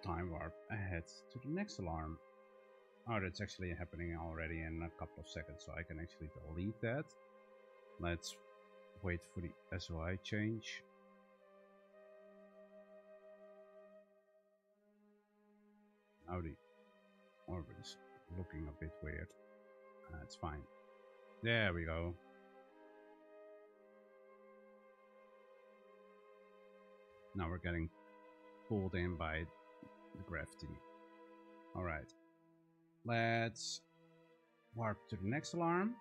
time warp ahead to the next alarm. Oh, that's actually happening already in a couple of seconds, so I can actually delete that. Let's wait for the SOI change. Now the orbit is looking a bit weird. That's fine. There we go. Now we're getting pulled in by the gravity. Alright. Let's warp to the next alarm.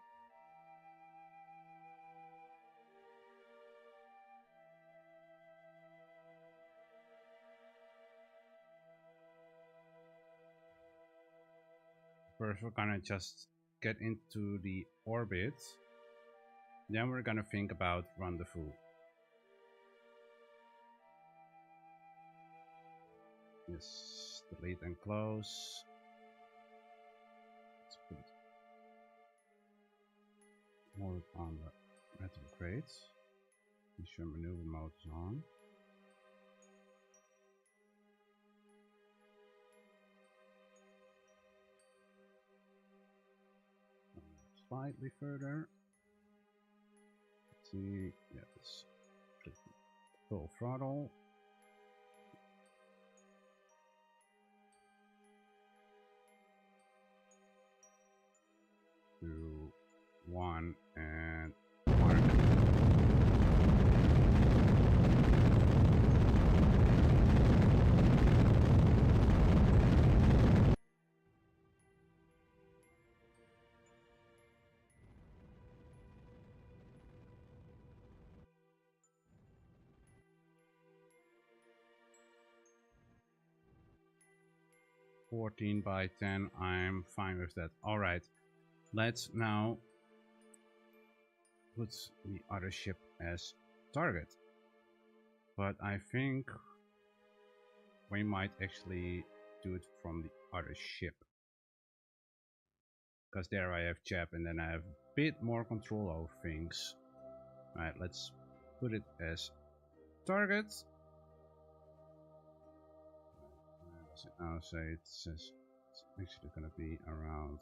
First we're gonna just get into the orbit. Then we're gonna think about rendezvous. Yes, delete and close. Let's put more on the metal crates. Ensure maneuver mode is on. Slightly further. Let's see, yeah, this full throttle. Two, 1, and mark. $14 by 10, I'm fine with that. Alright, let's now put the other ship as target. But I think we might actually do it from the other ship. Because there I have Jeb and then I have a bit more control over things. Alright, let's put it as target. Now say it says it's actually going to be around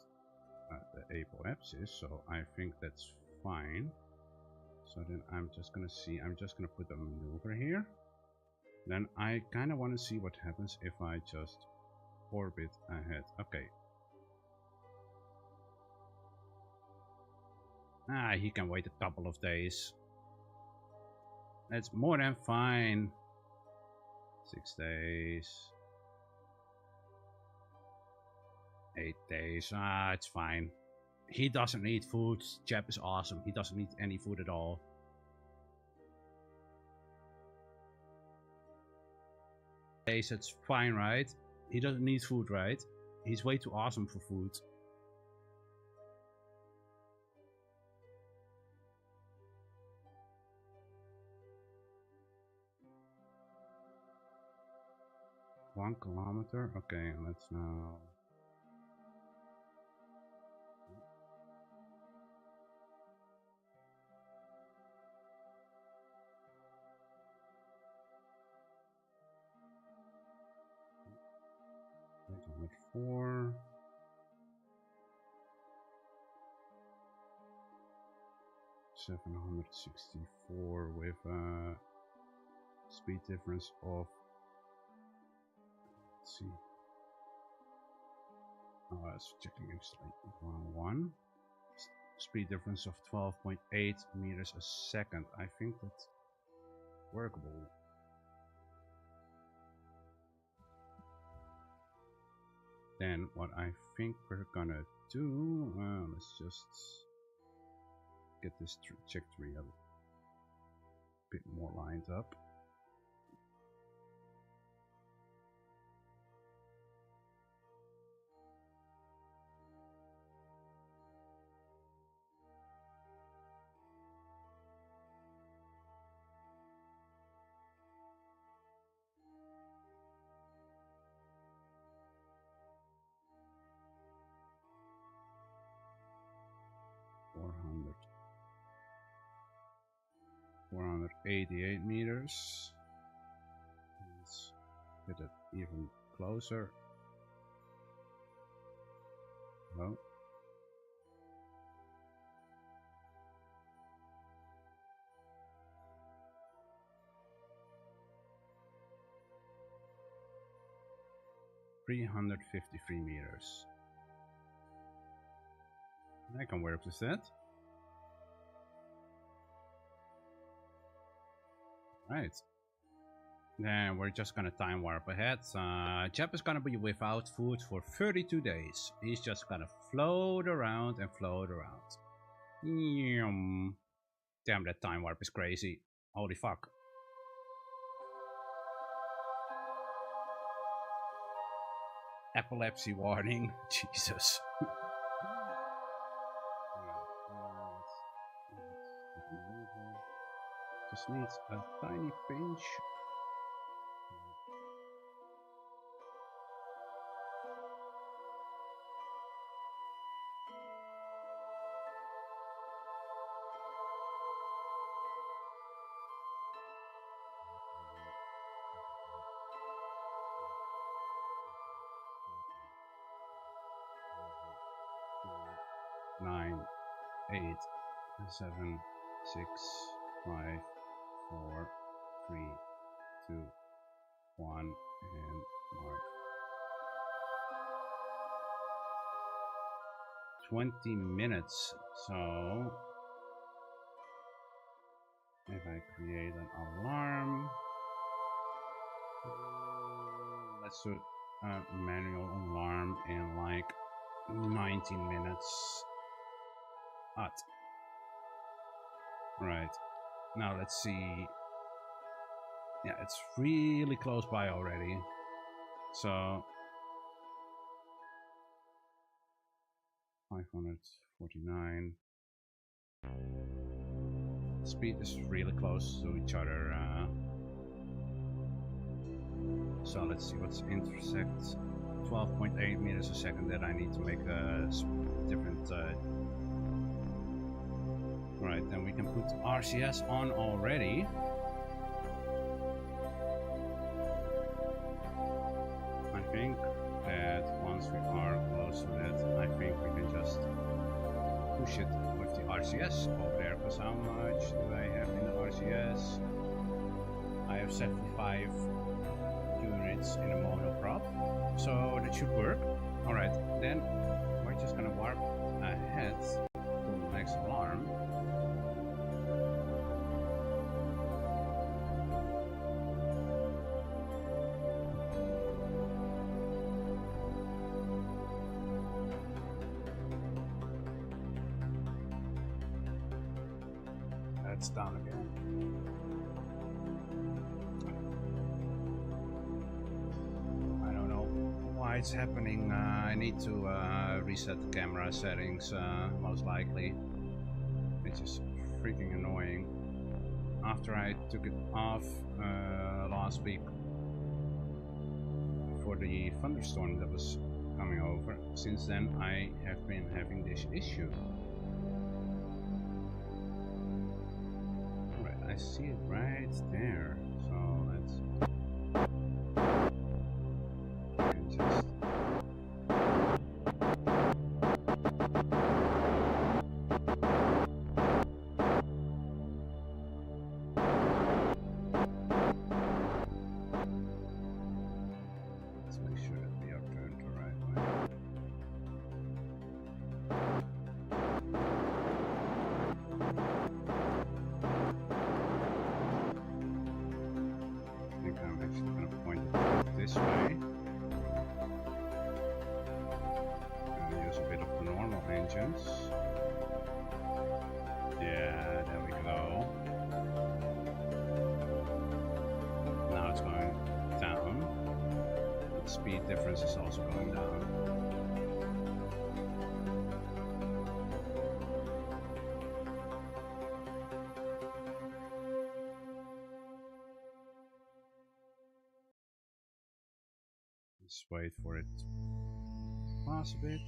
the apoapsis, so I think that's fine. So then I'm just going to see, I'm just going to put a maneuver here. Then I kind of want to see what happens if I just orbit ahead. Okay. He can wait a couple of days. That's more than fine. 6 days. 8 days. It's fine. He doesn't need food. Jeb is awesome. He doesn't need any food at all. Days, it's fine, right? He doesn't need food, right? He's way too awesome for food. One kilometer. Okay, let's now. 764. With a speed difference of, let's see, I was checking it's like 1. Speed difference of 12.8 meters a second. I think that's workable. Then what I think we're gonna do, let's just get this trajectory a bit more lined up. $400. 488 meters. Let's get it even closer. No. $353 meters. I can work with that. Right. Then we're just gonna time warp ahead. Jeb is gonna be without food for 32 days. He's just gonna float around and float around. Damn, that time warp is crazy. Holy fuck. Epilepsy warning. Jesus. Just needs a tiny pinch. Nine, 8, 7, 6, 5, 4, 3, 2, 1, and mark. 20 minutes. So if I create an alarm, let's do a manual alarm in like 19 minutes. Hot. Right. Now let's see. Yeah, it's really close by already. So 549. Speed is really close to each other. So let's see what's intersect. 12.8 meters a second that I need to make a different. Right, then we can put RCS on already. I think that once we are close to that, I think we can just push it with the RCS over there. Because how much do I have in the RCS? I have 75 units in a monoprop, so that should work. Alright, then we're just gonna warp ahead to the next alarm. That's down again. I don't know why it's happening. I need to reset the camera settings, most likely. Which is freaking annoying. After I took it off last week for the thunderstorm that was coming over, since then I have been having this issue. I see it right there, so let's just speed difference is also going down. Just wait for it to pass a bit.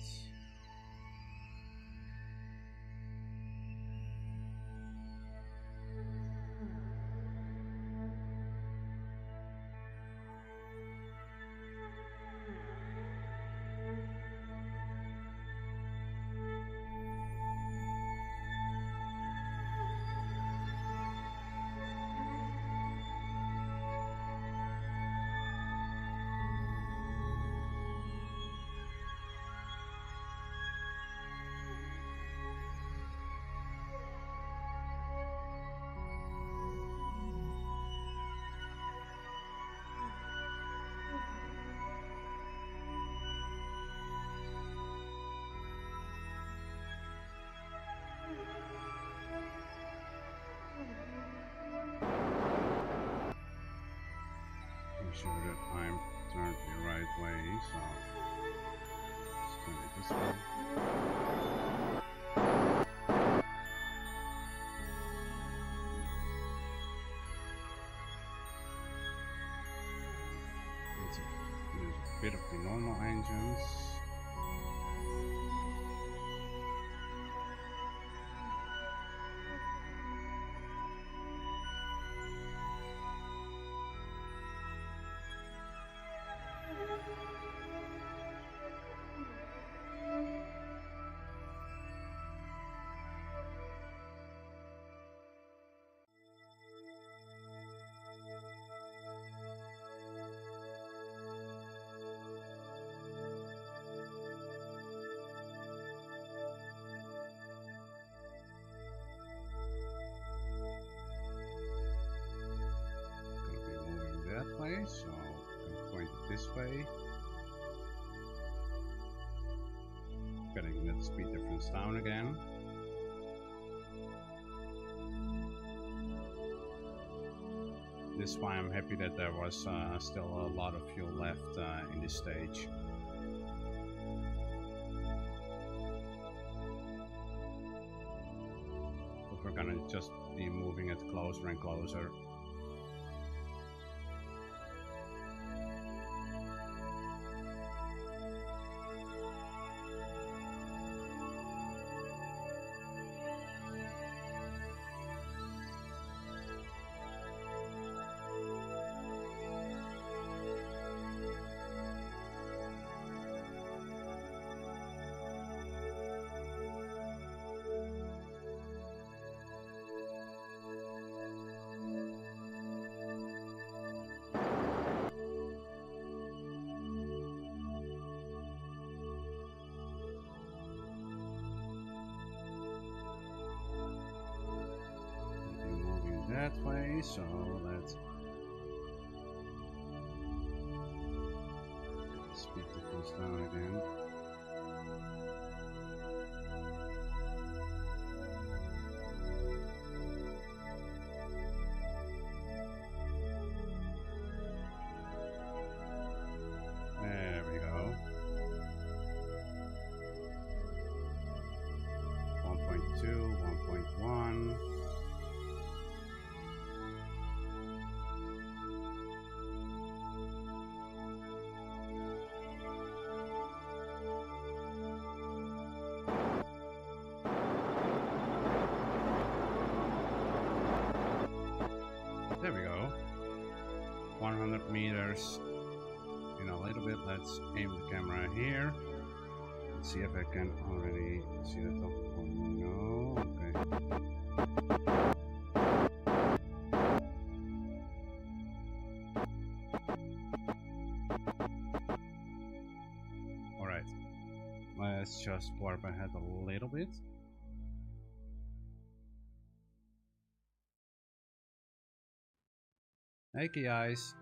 Make sure that I'm turned the right way, so let's turn it this way. Let's use a bit of the normal engines. That way, so I'm going to point it this way. Getting that speed difference down again. This is why I'm happy that there was still a lot of fuel left in this stage. But we're gonna just be moving it closer and closer. That way, so let's speed difference down again. There we go. 1.2, 1.1. There we go. 100 meters in a little bit. Let's aim the camera here. Let's see if I can already see the top. Oh no, okay. Alright. Let's just warp ahead a little bit. Hey guys.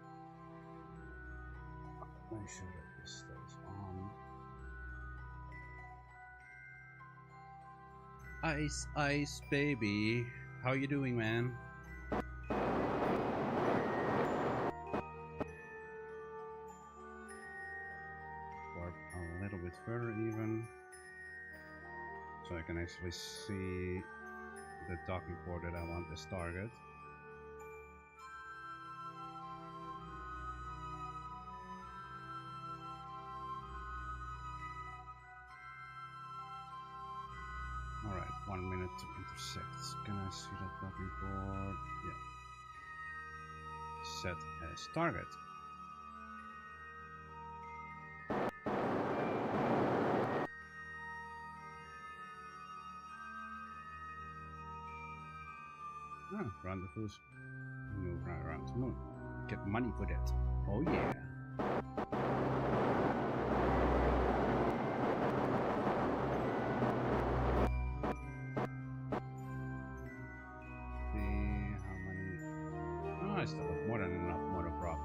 Make sure that this stays on. Ice, ice, baby. How you doing, man? actually see the docking port that I want as target. Alright, 1 minute to intersect. Can I see that docking port? Yeah. Set as target. Ah, rendezvous. Move right around the moon. Get money for that. Oh yeah. See how many. Oh, I still have more than enough motor prop.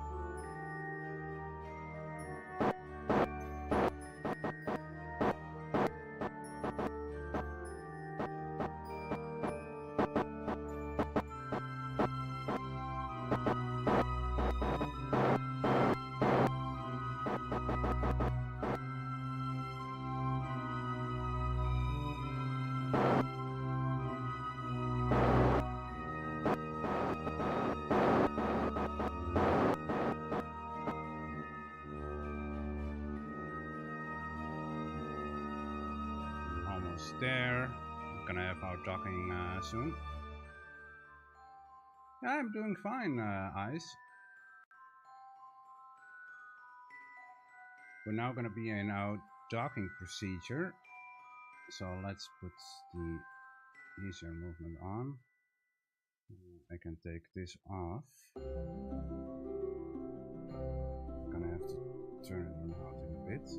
There. We're gonna have our docking soon. Yeah, I'm doing fine, Ice. We're now gonna be in our docking procedure. So let's put the easier movement on. I can take this off. I'm gonna have to turn it around in a bit.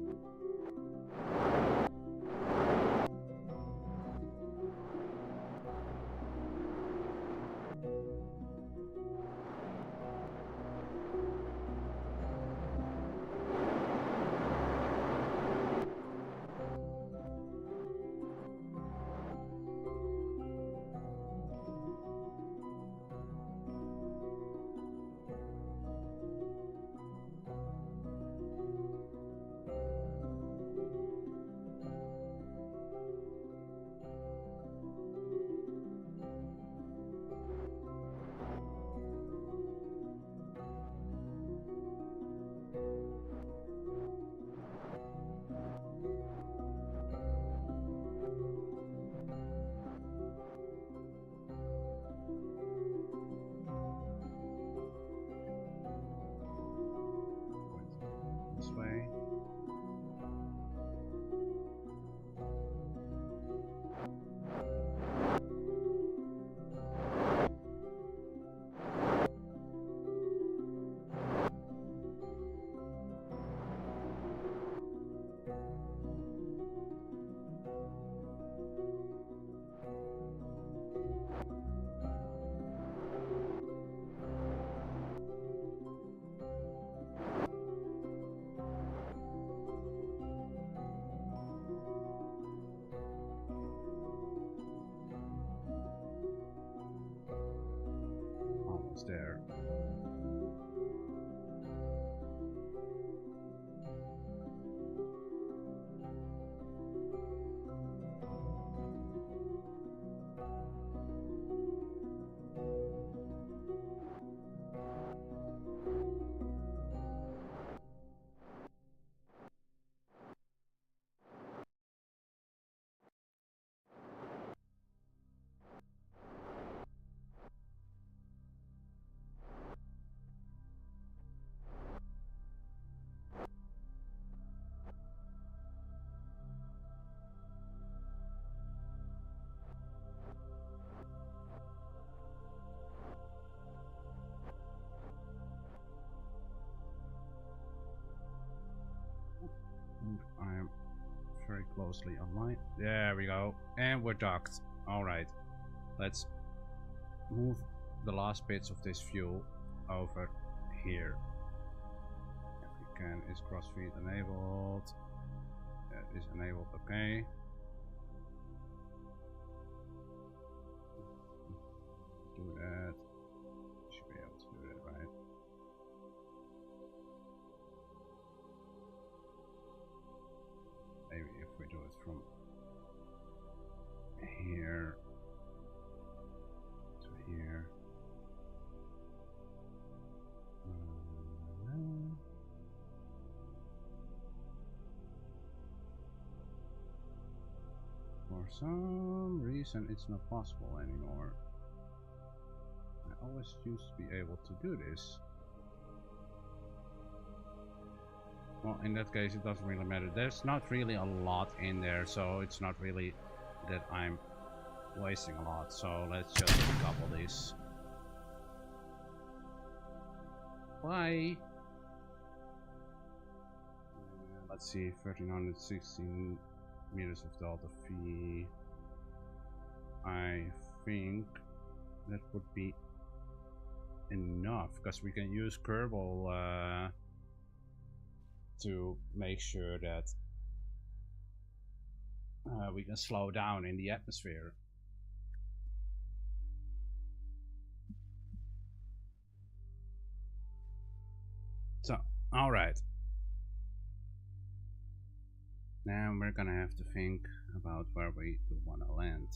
This way. Almost there. I am very closely on mine. There we go. And we're docked. Alright. Let's move the last bits of this fuel over here. If we can, is crossfeed enabled? That is enabled, okay. Do that. Should be able to do that, right? Maybe if we do it from some reason it's not possible anymore. I always used to be able to do this. Well, in that case it doesn't really matter. There's not really a lot in there, so it's not really that I'm wasting a lot. So let's just decouple this. Why? Let's see, 1316 meters of delta V. I think that would be enough, because we can use Kerbal to make sure that we can slow down in the atmosphere. So, alright. Now we're gonna have to think about where we want to land.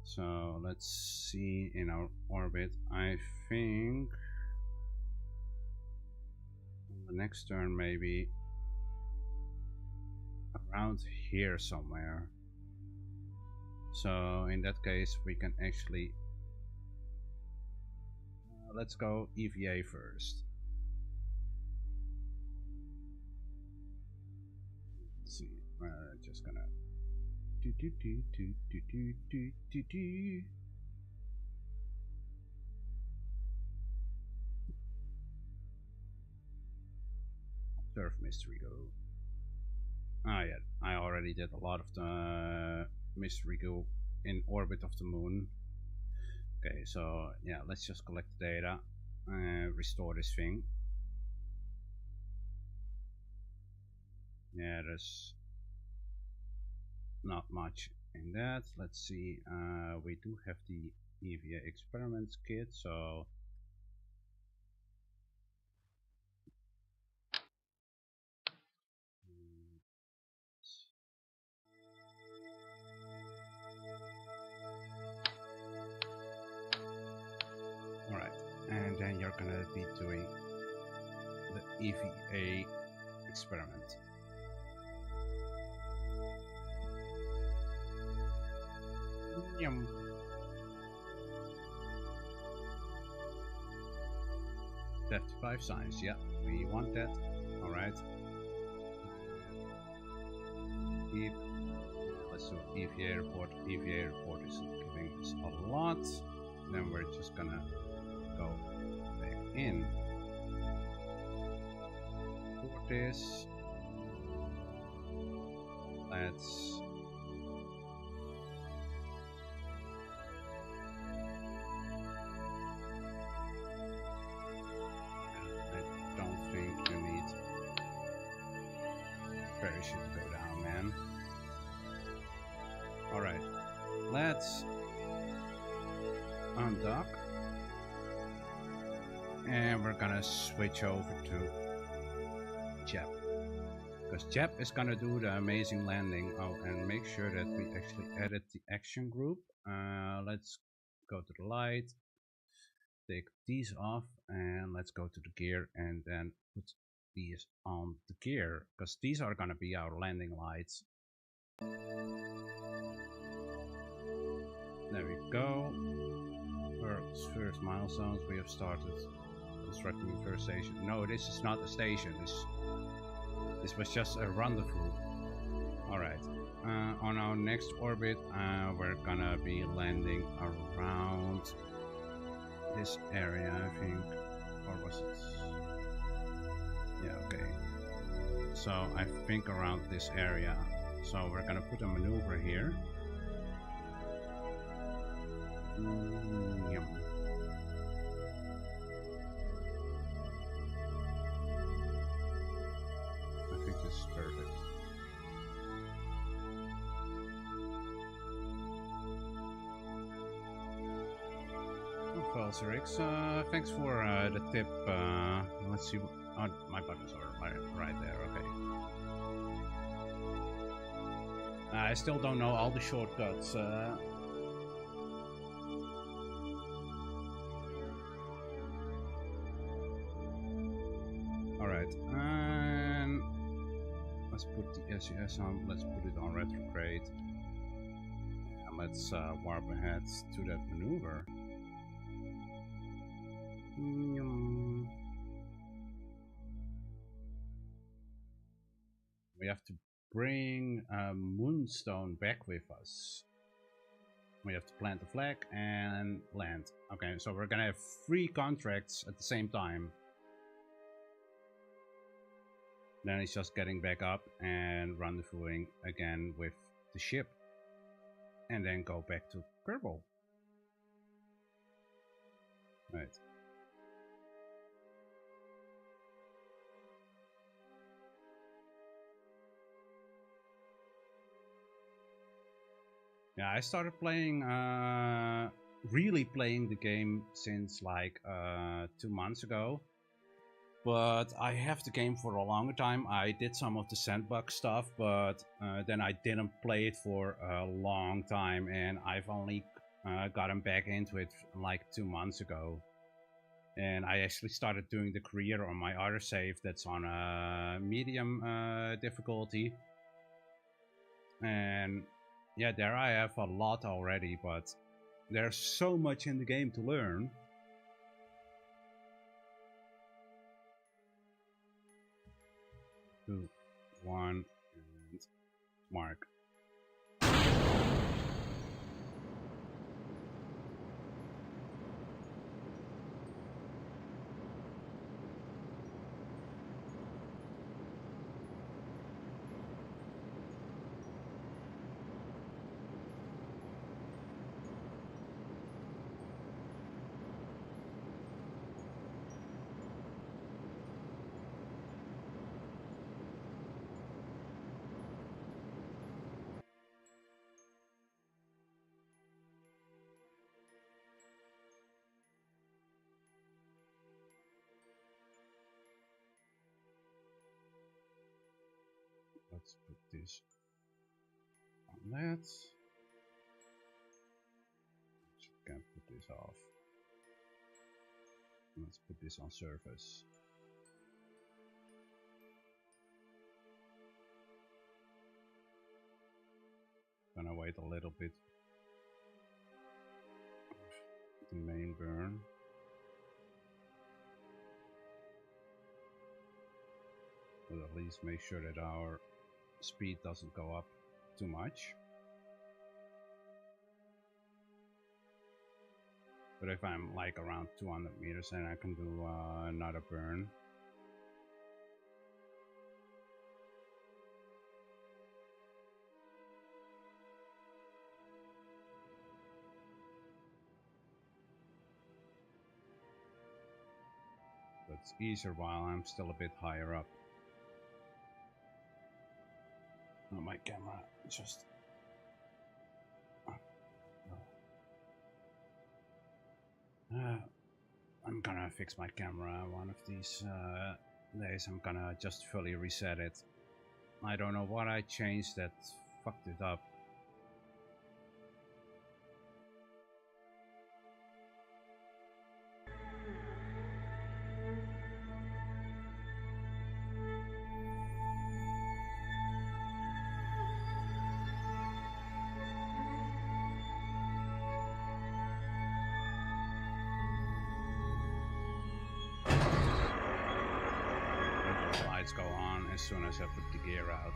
So let's see in our orbit. I think on the next turn maybe around here somewhere. So in that case we can actually let's go EVA first. Let's see, we're just gonna Surf Mystery Go. Ah yeah, I already did a lot of the Mystery Go in orbit of the moon. Okay, so yeah, let's just collect the data and restore this thing. Yeah, there's not much in that. Let's see, we do have the EVA experiments kit, so alright, and then you're gonna be doing the EVA experiment. Yum. Depth 5 science, yeah, we want that. Alright. Let's do EVA report. EVA report is giving us a lot. Then we're just gonna go back in. For this, let's parachute to go down, man. Alright, let's undock. And we're gonna switch over to Jep. Because Jep is gonna do the amazing landing. Oh, and make sure that we actually edit the action group. Let's go to the light. Take these off and let's go to the gear and then put these on the gear, because these are gonna be our landing lights. There we go. First milestones, we have started constructing the first station. No, this is not a station, this was just a rendezvous. Alright, on our next orbit we're gonna be landing around this area, I think, or was it? Yeah, okay. So I think around this area. So we're gonna put a maneuver here. Yum. I think this is perfect. Well, Zerix, thanks for the tip. Let's see. Oh, my buttons are right there. Okay. I still don't know all the shortcuts. Alright, and let's put the SES on. Let's put it on retrograde. let's warp ahead to that maneuver. We have to bring a moonstone back with us. We have to plant the flag and land. Okay, so we're gonna have 3 contracts at the same time. Then it's just getting back up and rendezvousing again with the ship. And then go back to Kerbal. Right. Yeah, I started playing, really playing the game since like 2 months ago. But I have the game for a longer time. I did some of the sandbox stuff, but then I didn't play it for a long time, and I've only gotten back into it like 2 months ago. And I actually started doing the career on my other save that's on a medium difficulty. And yeah, there I have a lot already, but there's so much in the game to learn. Two, one, and mark. Let's put this on that. Can put this off. Let's put this on surface. Gonna wait a little bit. The main burn. But at least make sure that our speed doesn't go up too much. But if I'm like around 200 meters, then I can do another burn. But it's easier while I'm still a bit higher up. Oh, my camera just... I'm gonna fix my camera one of these days. I'm gonna just fully reset it. I don't know what I changed that fucked it up. Go on as soon as I put the gear out.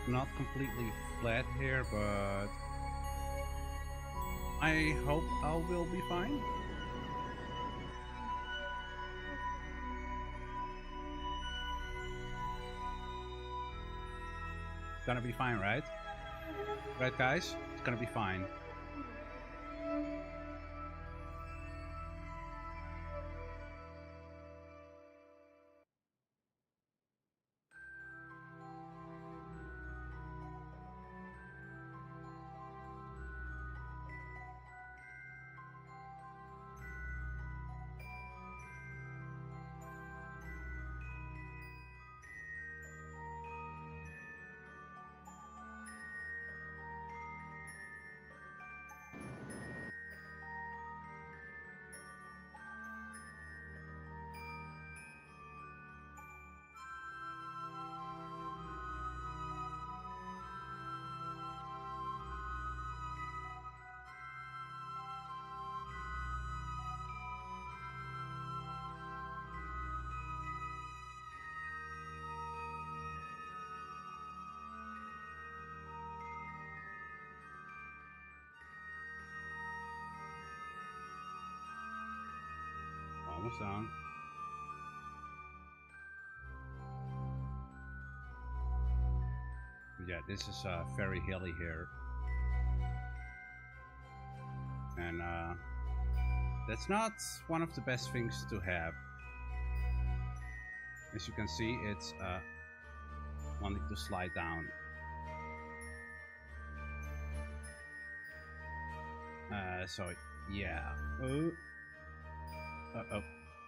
Not completely flat here, but I hope I will be fine. It's gonna be fine, right? Right, guys? It's gonna be fine. almost done. Yeah, this is very hilly here. And that's not one of the best things to have. As you can see, it's wanting to slide down. So yeah. Uh-oh.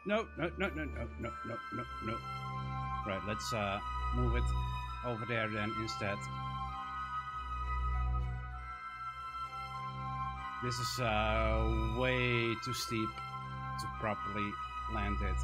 No. Right, let's move it over there then instead. This is way too steep to properly land it.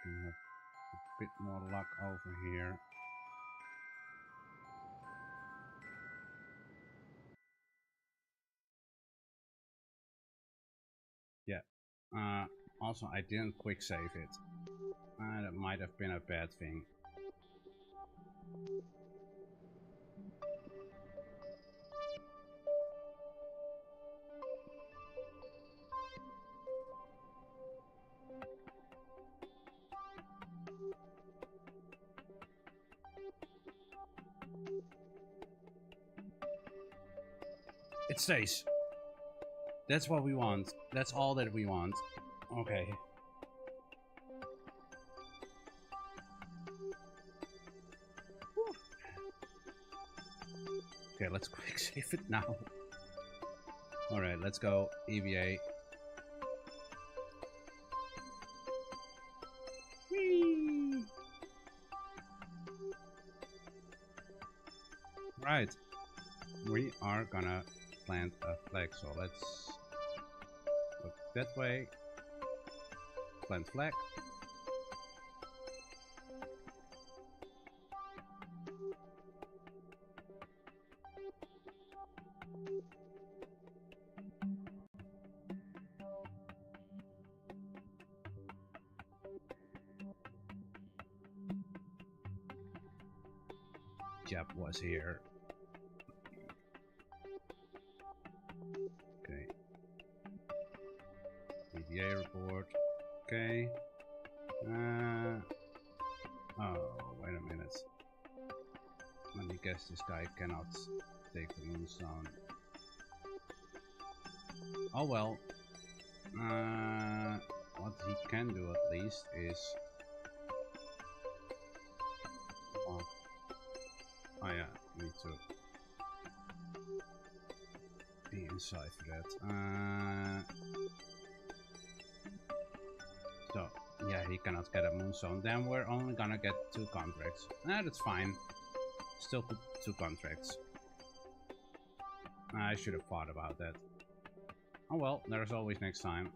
Can have a bit more luck over here. Yeah. Also, I didn't quick save it. That might have been a bad thing. It stays. That's what we want. That's all that we want. Okay. Whew. Okay, let's quick save it now. Alright, let's go. EVA. Whee! Right. We are gonna plant a flag, so let's look that way. Plant flag. Jap was here. Okay. EVA report. Okay. Oh, wait a minute. Let me guess, this guy cannot take the moon zone. Oh well. What he can do at least is... Oh yeah, me too. Be inside for that. So, yeah, he cannot get a moon zone. Then we're only gonna get 2 contracts. That's fine. Still put 2 contracts. I should have thought about that. Oh well, there's always next time.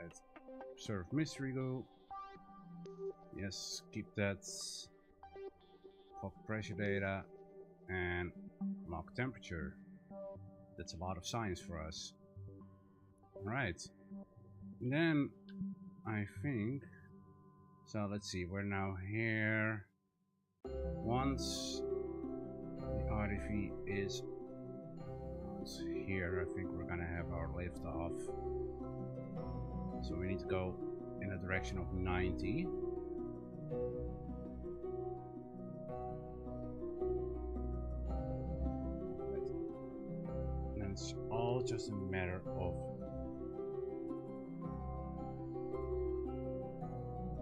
Let's observe mystery go. Yes, keep that. Fog pressure data and log temperature. That's a lot of science for us. Right. Then I think so. Let's see, we're now here. Once the RDV is here, I think we're gonna have our lift off. So we need to go in a direction of 90. Right. And it's all just a matter of...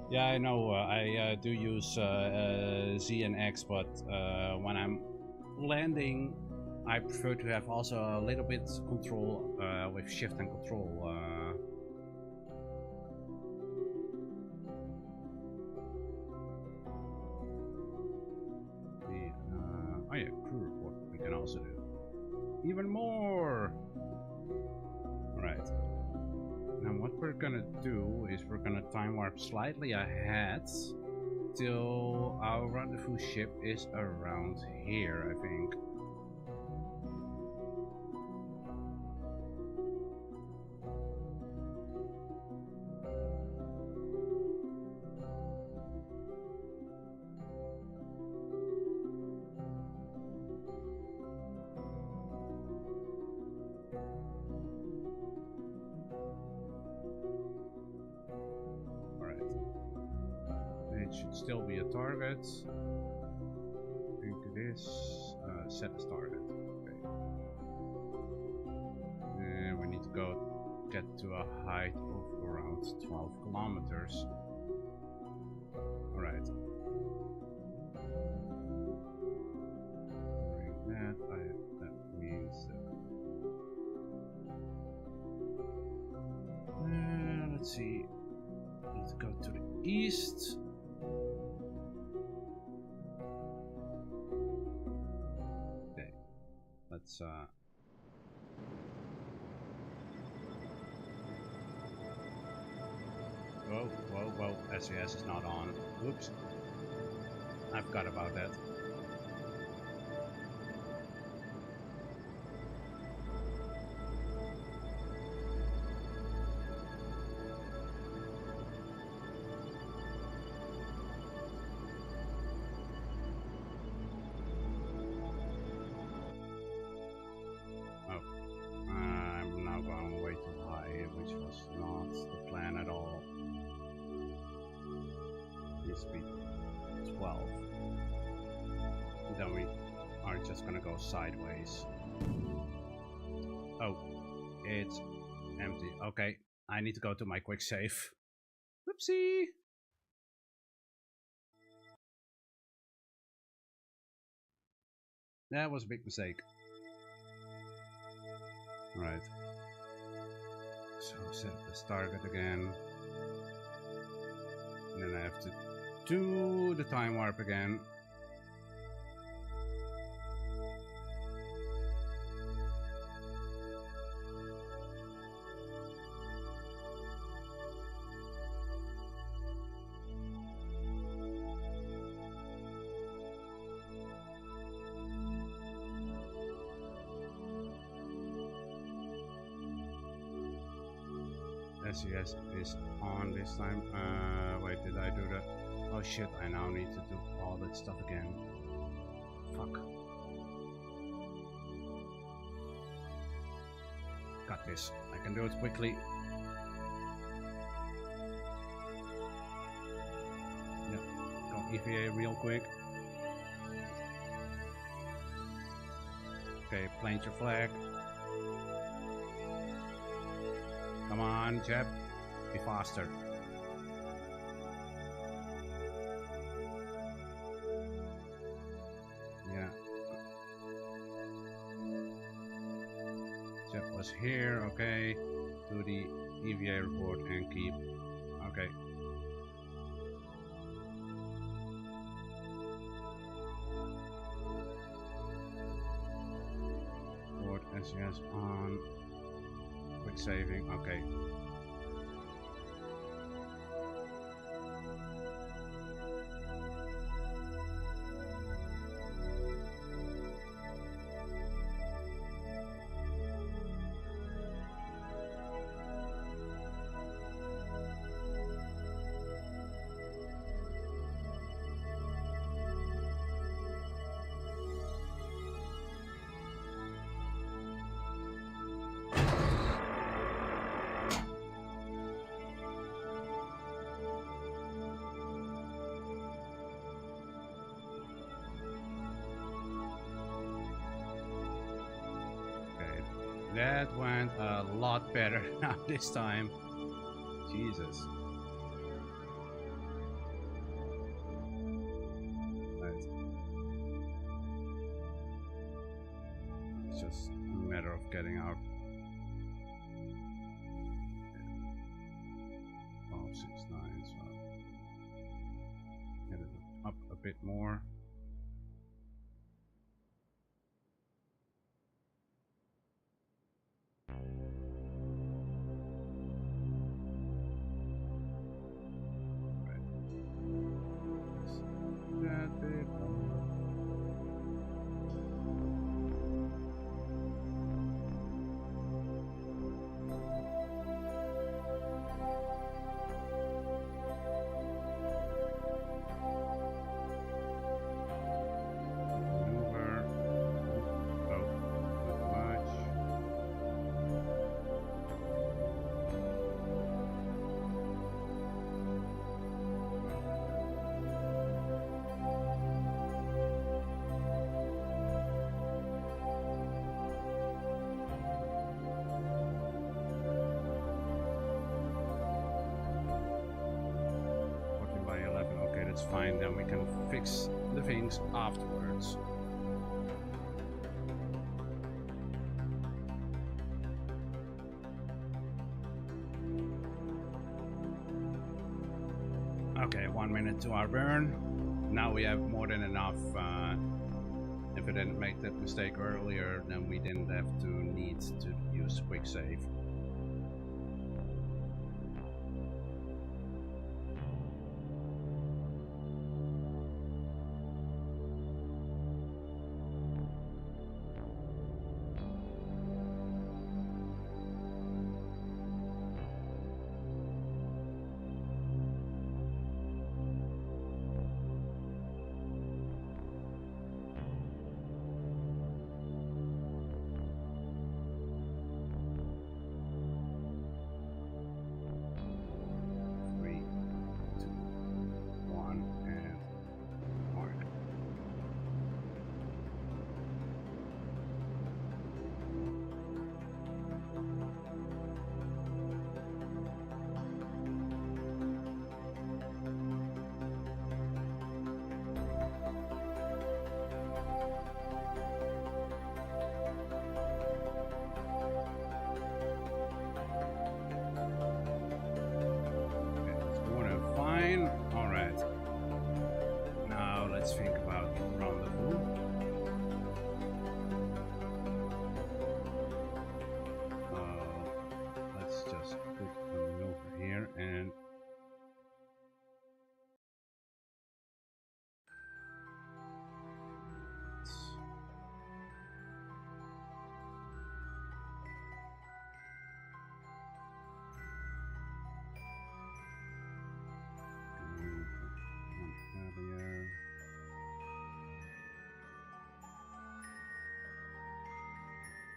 Yeah, I know, I do use Z and X, but when I'm landing, I prefer to have also a little bit control with shift and control. Oh yeah, crew report we can also do. Even more! Alright. Now what we're gonna do is we're gonna time warp slightly ahead till our rendezvous ship is around here, I think. Should still be a target. I think it is. Set as target. Okay. And we need to go get to a height of around 12 kilometers. Alright. That means let's see. Need to go to the east. Let's whoa, SES is not on. Oops. I forgot about that. Speed 12. Then we are just gonna go sideways. Oh, it's empty. Okay, I need to go to my quick save. Whoopsie! That was a big mistake. Right. So set this target again. And then I have to do the time warp again. SES is on this time. Wait, did I do that? Oh shit, I now need to do all that stuff again. Fuck. Got this. I can do it quickly. Yeah, go EVA real quick. Okay, plant your flag. Come on, Jeb. Be faster. Yeah. Jeb was here, okay. Do the EVA report and keep. Okay. Report SES on. Quick saving, okay. That went a lot better now this time. Jesus. Right. It's just a matter of getting our 12, 6, 9, so get it up a bit more. That's fine, then we can fix the things afterwards. Okay, 1 minute to our burn. Now we have more than enough. If I didn't make that mistake earlier, then we didn't have to need to use quick save.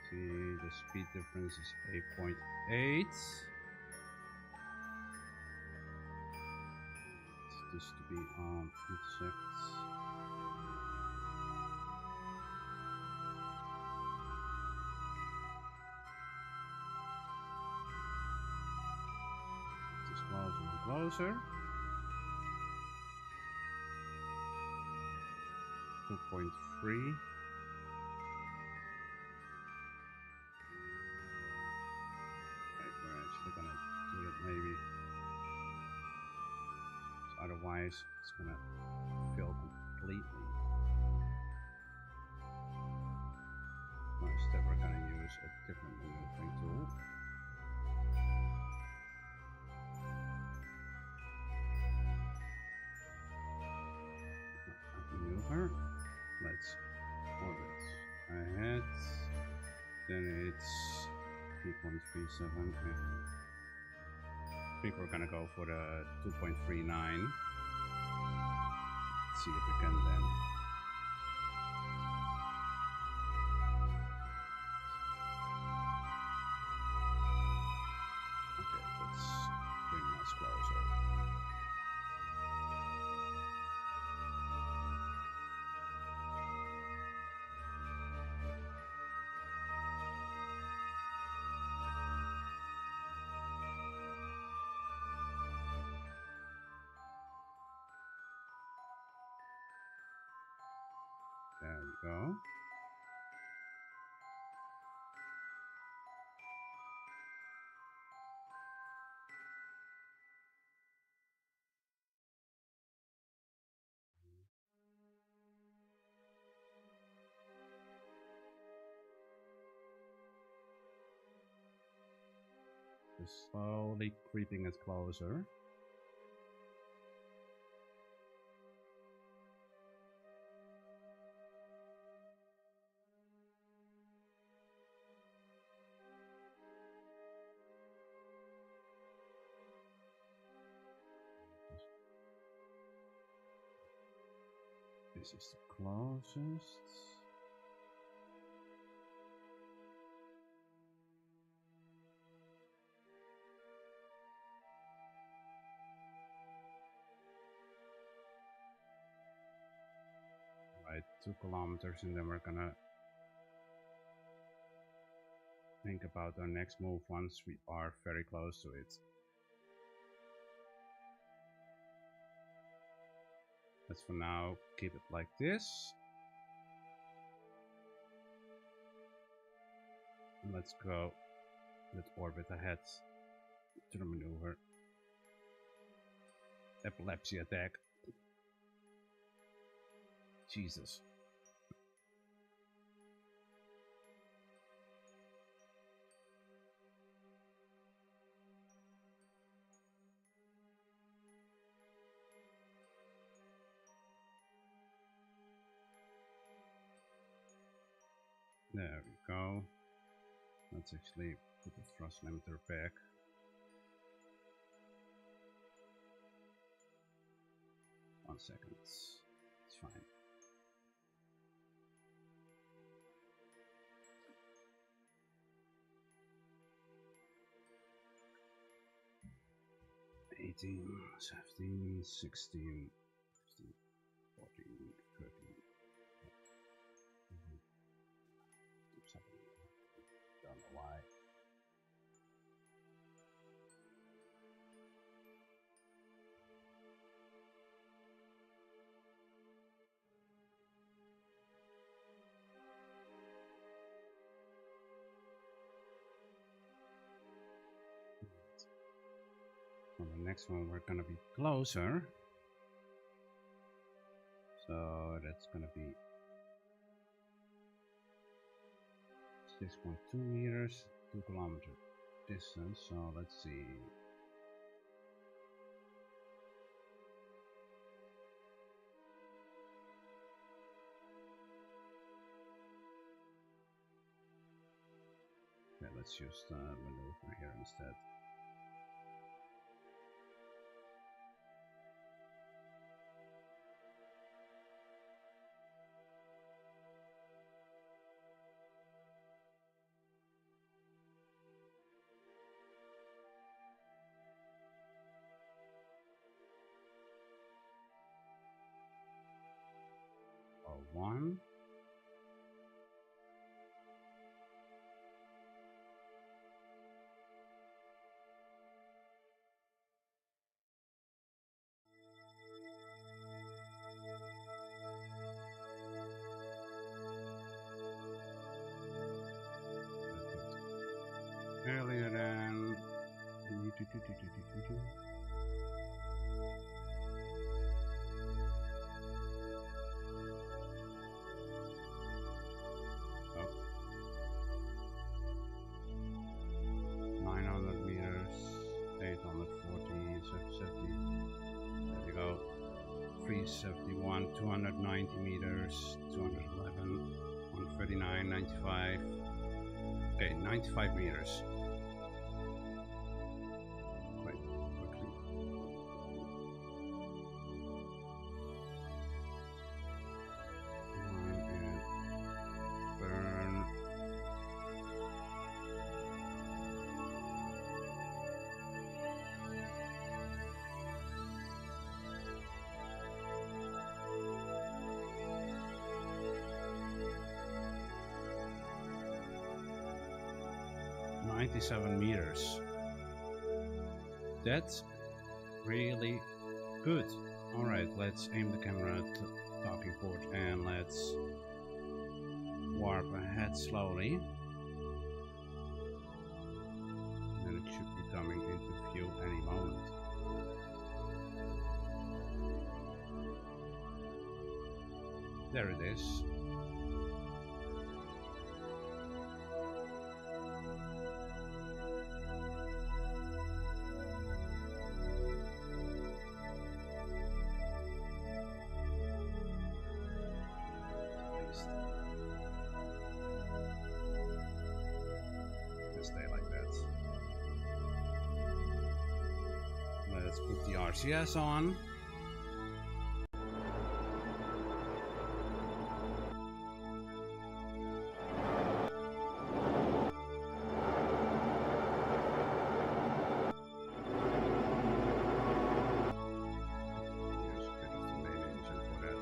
See, the speed difference is 8.8. This to be on insects. Just closer and closer. 2.3. We're actually gonna do it maybe. Otherwise, it's gonna fill completely. Instead, we're gonna use a different maneuvering tool. Maneuver. Let's orbit ahead. Then it's 3.37. I think we're gonna go for the 2.39. See if we can then. Okay, let's bring us closer. There we go. Just slowly creeping us closer. This is the closest. Right, 2 kilometers, and then we're gonna think about our next move once we are very close to it. Let's for now keep it like this. And let's go. Let's orbit ahead to the maneuver. Epilepsy attack. Jesus. There we go. Let's actually put the thrust limiter back. One second. It's fine. $18, $17, $16, $15, $14, $13. Don't know why. On the next one, we're gonna be closer. So that's gonna be 6.2 meters, 2 kilometer distance. So let's see. Okay, let's use the maneuver here instead. One. Earlier than oh. 900 meters, 840, 770. There we go. 371, 290 meters, 211, 139, 95. Okay, 95 meters. Quite quickly. And burn. $97 meters. That's really good. Alright, let's aim the camera at the talking port and let's warp ahead slowly. And it should be coming into view any moment. There it is. Stay like that. Let's put the RCS on. Use a bit of the main engine for that.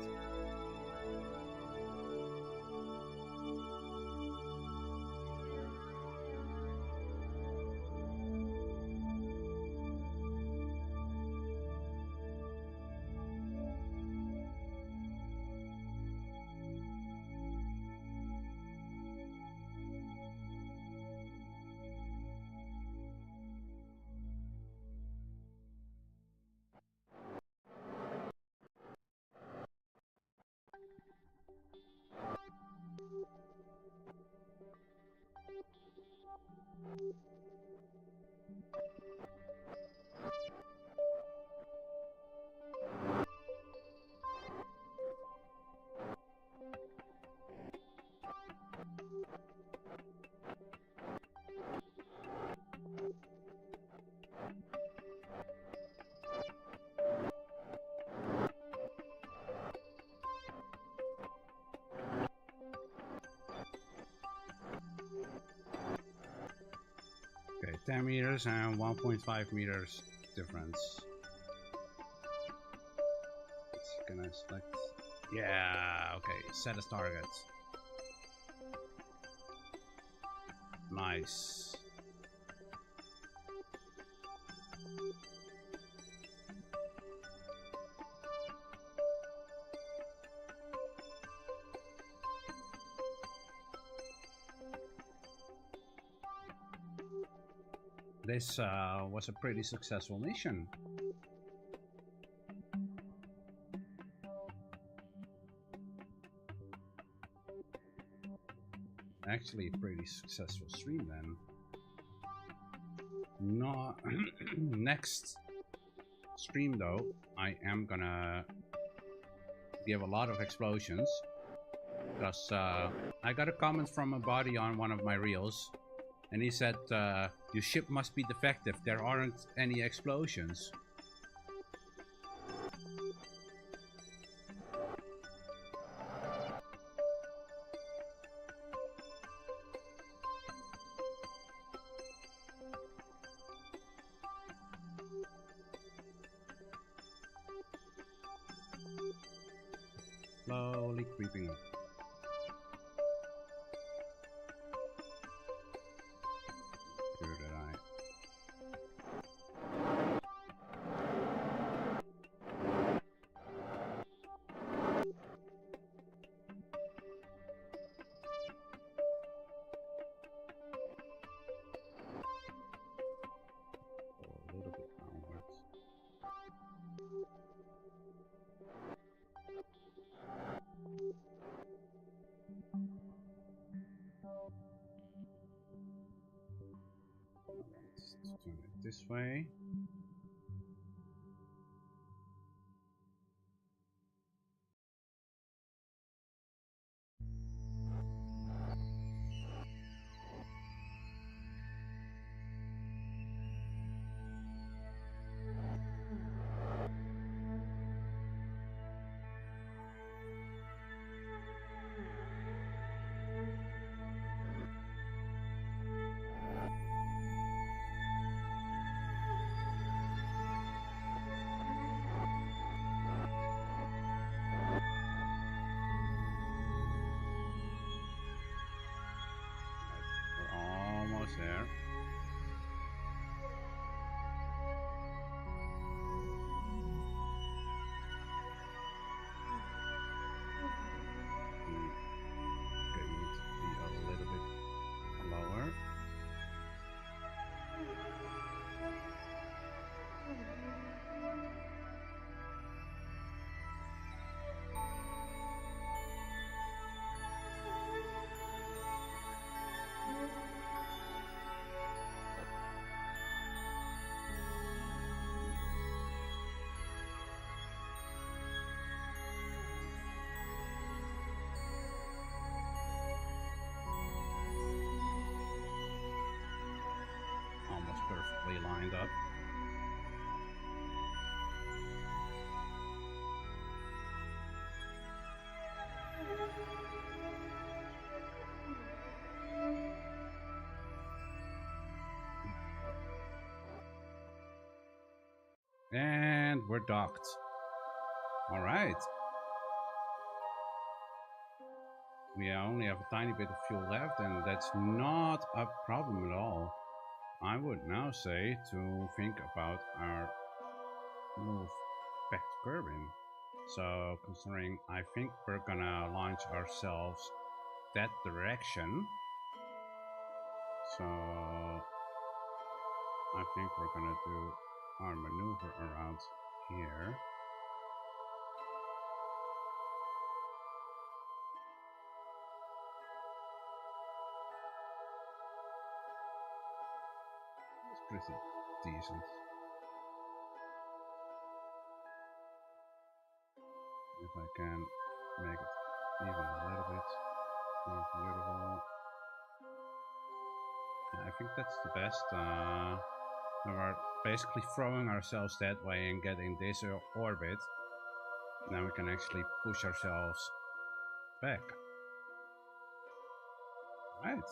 Okay, 10 meters and 1.5 meters difference. It's gonna select. Yeah, okay, set as target. Nice. This was a pretty successful mission. Actually, a pretty successful stream then. No, next stream though, I am gonna give a lot of explosions because I got a comment from a body on one of my reels, and he said, "Your ship must be defective. There aren't any explosions." Slowly creeping up. Where did I? Go a little bit downwards. Let's turn it this way. We're almost there. Okay, we need to be a little bit lower. Almost perfectly lined up. And we're docked. All right. We only have a tiny bit of fuel left, and that's not a problem at all. I would now say to think about our move back to Kerbin. So, considering I think we're gonna launch ourselves that direction. So, I think we're gonna do our maneuver around here. pretty decent. If I can make it even a little bit more beautiful. I think that's the best. We're basically throwing ourselves that way and getting this orbit. Now we can actually push ourselves back. Right.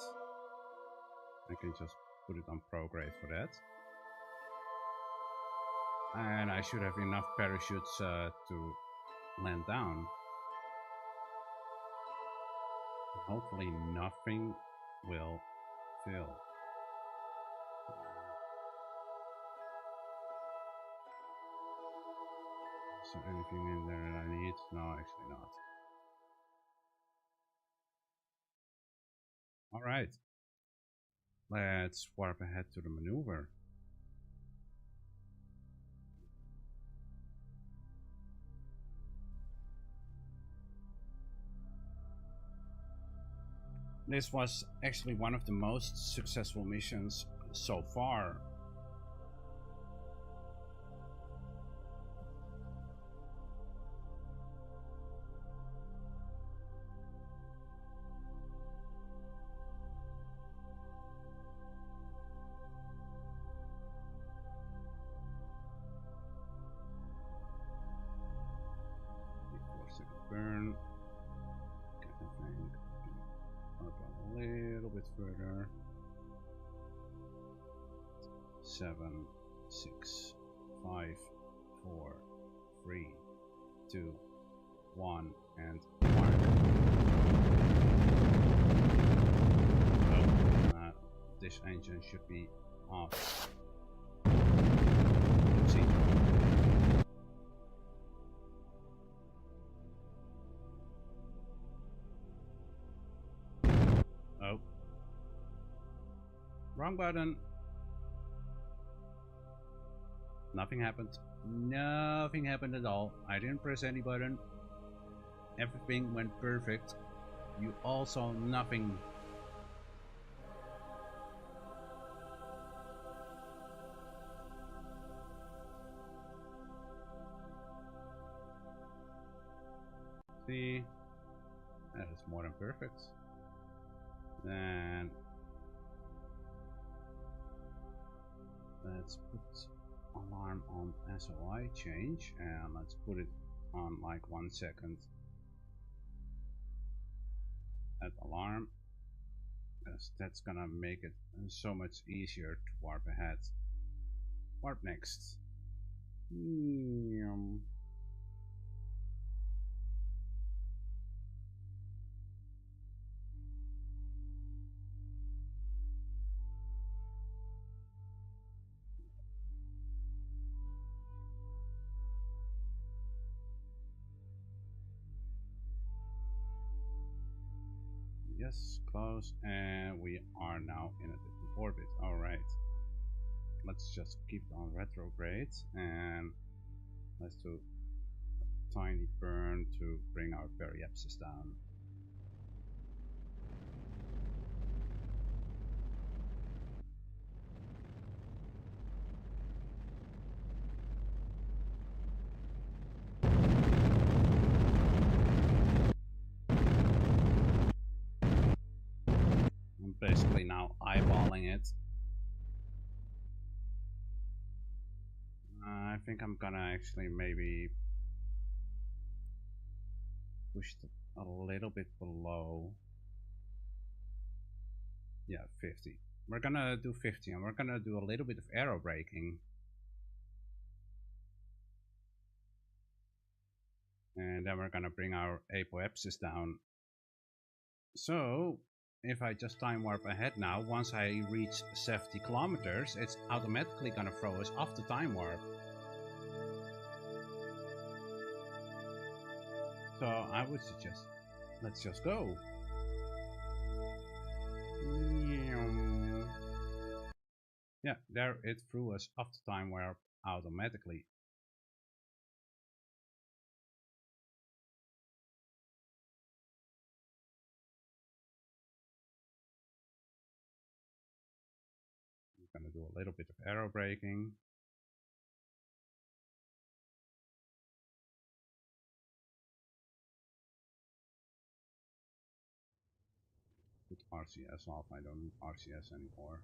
I can just put it on prograde for that. And I should have enough parachutes to land down. Hopefully nothing will fail. Is there anything in there that I need? No, actually not. Alright. Let's warp ahead to the maneuver. This was actually one of the most successful missions so far. Burn. Okay, I think I'll go a little bit further. 7, 6, 5, 4, 3, 2, 1, and mark. Oh, this engine should be off. Oopsie. Oh. Wrong button. Nothing happened. Nothing happened at all. I didn't press any button. Everything went perfect. You all saw nothing. See? That is more than perfect. Then let's put alarm on SOI change and let's put it on like 1 second. At alarm, because that's gonna make it so much easier to warp ahead. Warp next. Yes, close, and we are now in a different orbit. Alright. Let's just keep on retrograde and let's do a tiny burn to bring our periapsis down. I'm basically now eyeballing it. I think I'm gonna actually maybe push it a little bit below. Yeah, 50. We're gonna do 50 and we're gonna do a little bit of aero braking. And then we're gonna bring our apoapsis down. So if I just time warp ahead now, once I reach 70 kilometers, it's automatically gonna throw us off the time warp. So I would suggest, let's just go. Yeah, there it threw us off the time warp automatically. Gonna do a little bit of aero braking. Put RCS off. I don't need RCS anymore.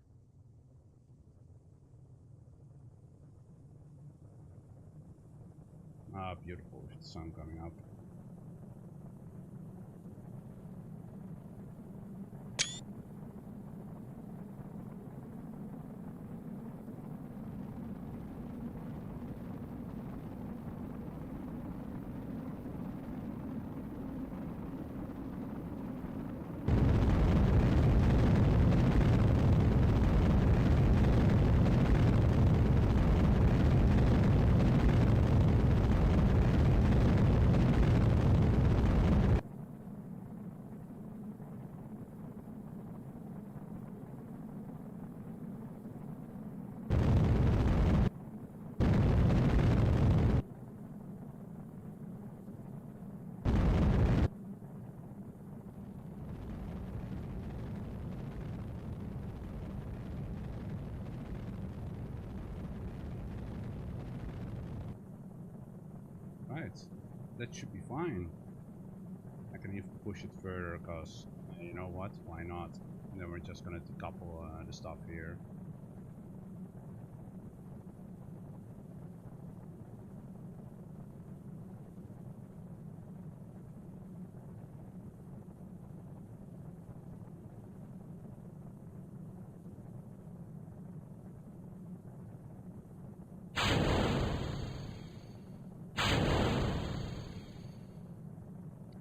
Ah, beautiful with the sun coming up. Right, that should be fine. I can even push it further because, you know what, why not? And then we're just gonna decouple the stuff here.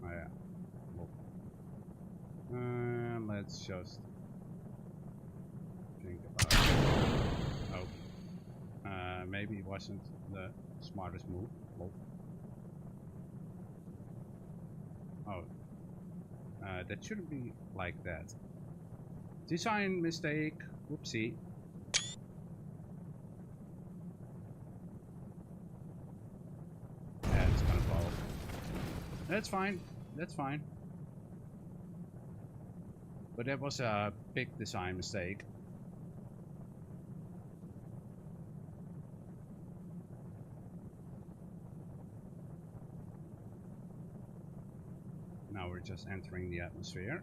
Oh yeah, well, let's just think about it. Oh, maybe it wasn't the smartest move. Well, oh, that shouldn't be like that. Design mistake. Whoopsie. Yeah, it's gonna fall. That's fine. That's fine. But that was a big design mistake. Now we're just entering the atmosphere.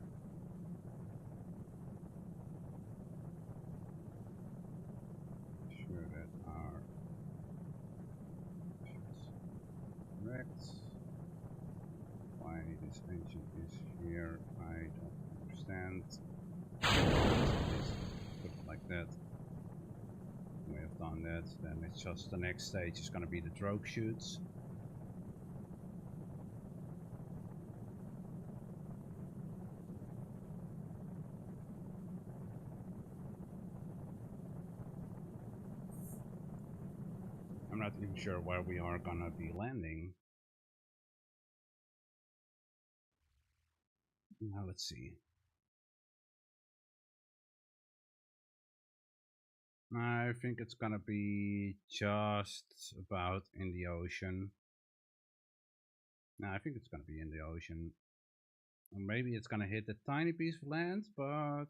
Sure that our correct. Why this engine is here, I don't understand. Put it like that. We have done that. Then it's just the next stage is going to be the drogue chutes. I'm not even sure where we are going to be landing. Now let's see. I think it's gonna be just about in the ocean. No, I think it's gonna be in the ocean. Or maybe it's gonna hit a tiny piece of land, but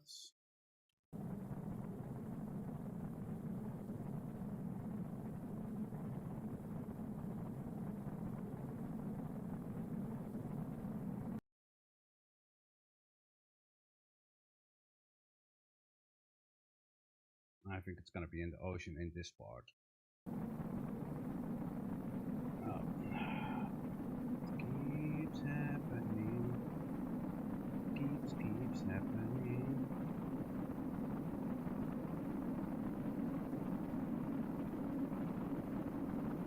I think it's gonna be in the ocean in this part. Oh. Keeps happening. Keeps happening.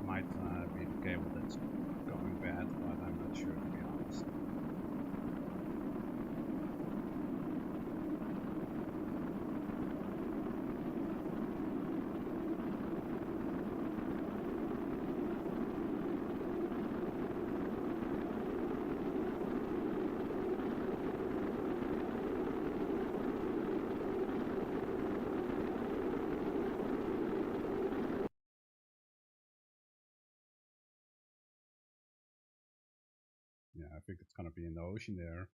Might be the cable that's going bad, but I'm not sure to be honest. Yeah, I think it's gonna be in the ocean there.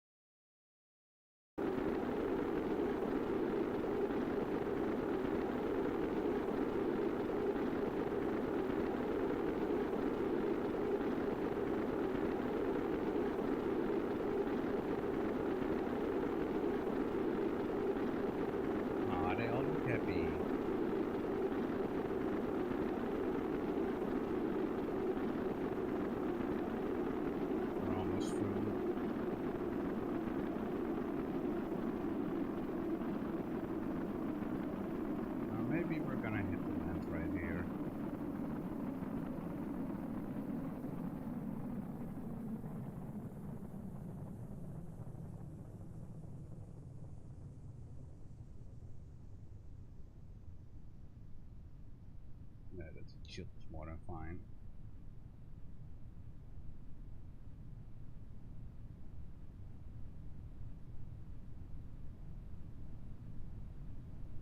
shield was more than fine.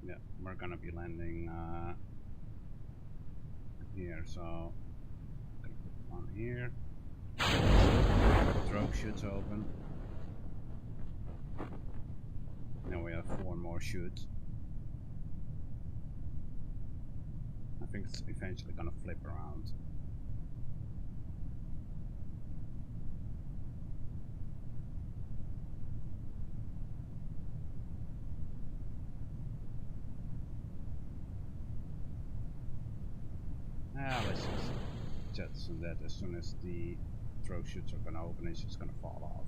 Yeah, we're gonna be landing here, so I'm gonna put it on here. Throw chutes open. Now we have 4 more chutes. I think it's eventually gonna flip around. Let's just jettison that. As soon as the throw chutes are gonna open, it's just gonna fall off.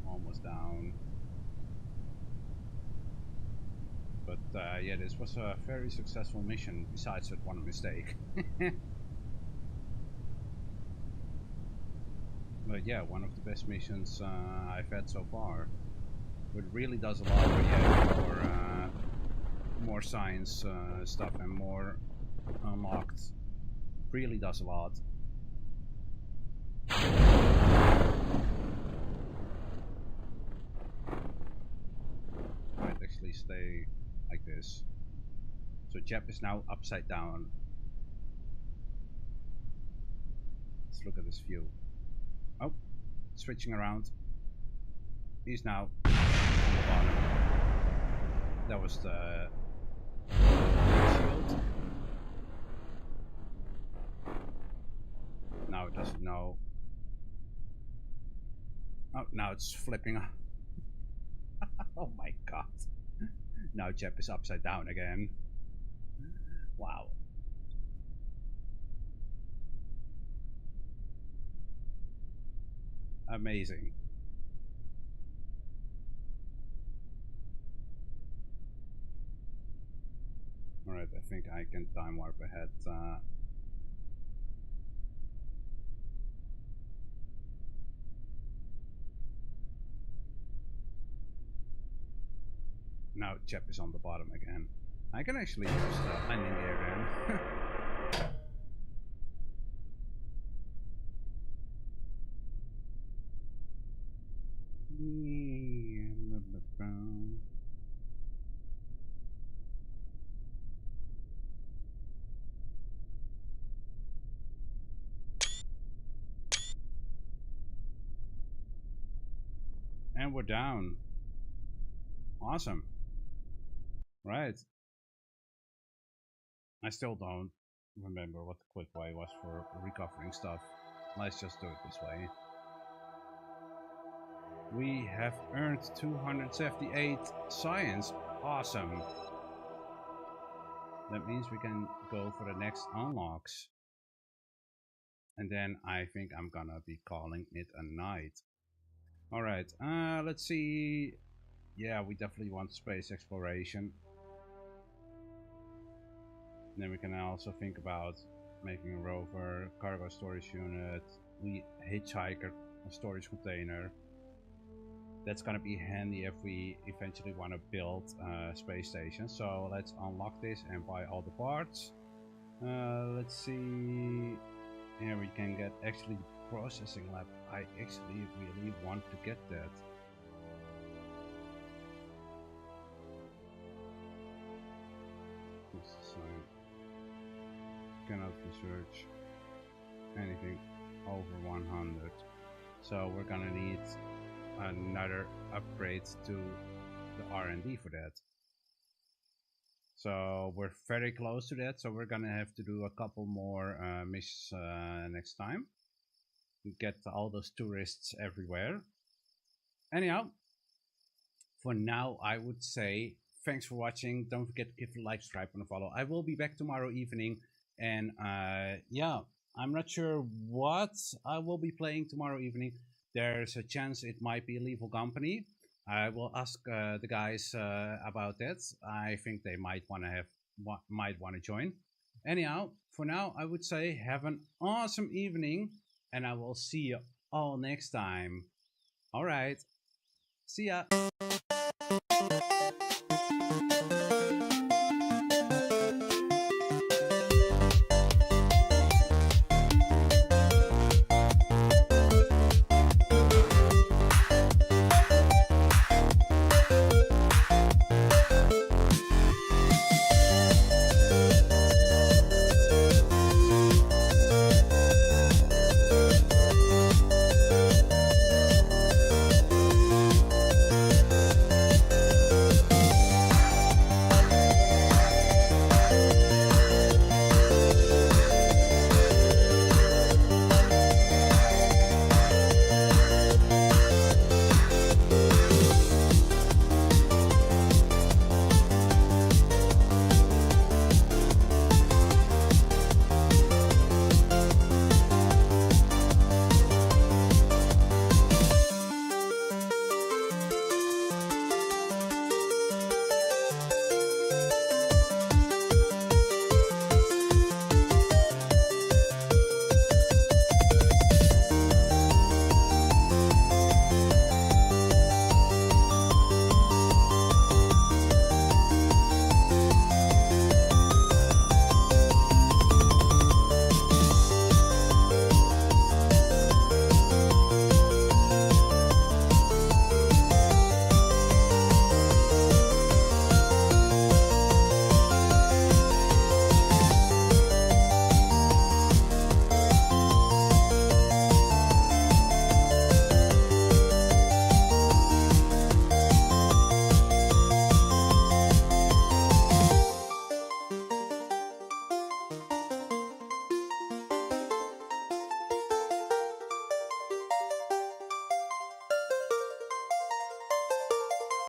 Almost down. But yeah, this was a very successful mission, besides that one mistake. But yeah, one of the best missions I've had so far. It really does a lot for more science stuff and more unlocked. Really does a lot. Might actually stay like this. So Jep is now upside down. Let's look at this view. Oh, switching around. He's now on the bottom. That was the shield. Now it doesn't know. Oh, now it's flipping. Oh my god. Now Jep is upside down again. Wow. Amazing. Alright, I think I can time warp ahead. Now Jep is on the bottom again. I can actually use the landing gear then. And we're down. Awesome. Right. I still don't remember what the quick way was for recovering stuff. Let's just do it this way. We have earned 278 science. Awesome. That means we can go for the next unlocks. And then I think I'm gonna be calling it a night. Alright, let's see. Yeah, we definitely want space exploration. And then we can also think about making a rover, cargo storage unit, we hitchhiker, a storage container. That's gonna be handy if we eventually want to build a space station. So let's unlock this and buy all the parts. Let's see. Here we can get actually the processing lab. I actually really want to get that. Cannot research anything over 100. So we're gonna need another upgrade to the R&D for that. So we're very close to that, so we're gonna have to do a couple more missions next time to get all those tourists everywhere. Anyhow, for now I would say thanks for watching. Don't forget to give a like, subscribe and a follow. I will be back tomorrow evening And yeah, I'm not sure what I will be playing tomorrow evening. There's a chance it might be Lethal Company. I will ask the guys about that. I think they might want to join. Anyhow, for now, I would say have an awesome evening, and I will see you all next time. All right, see ya.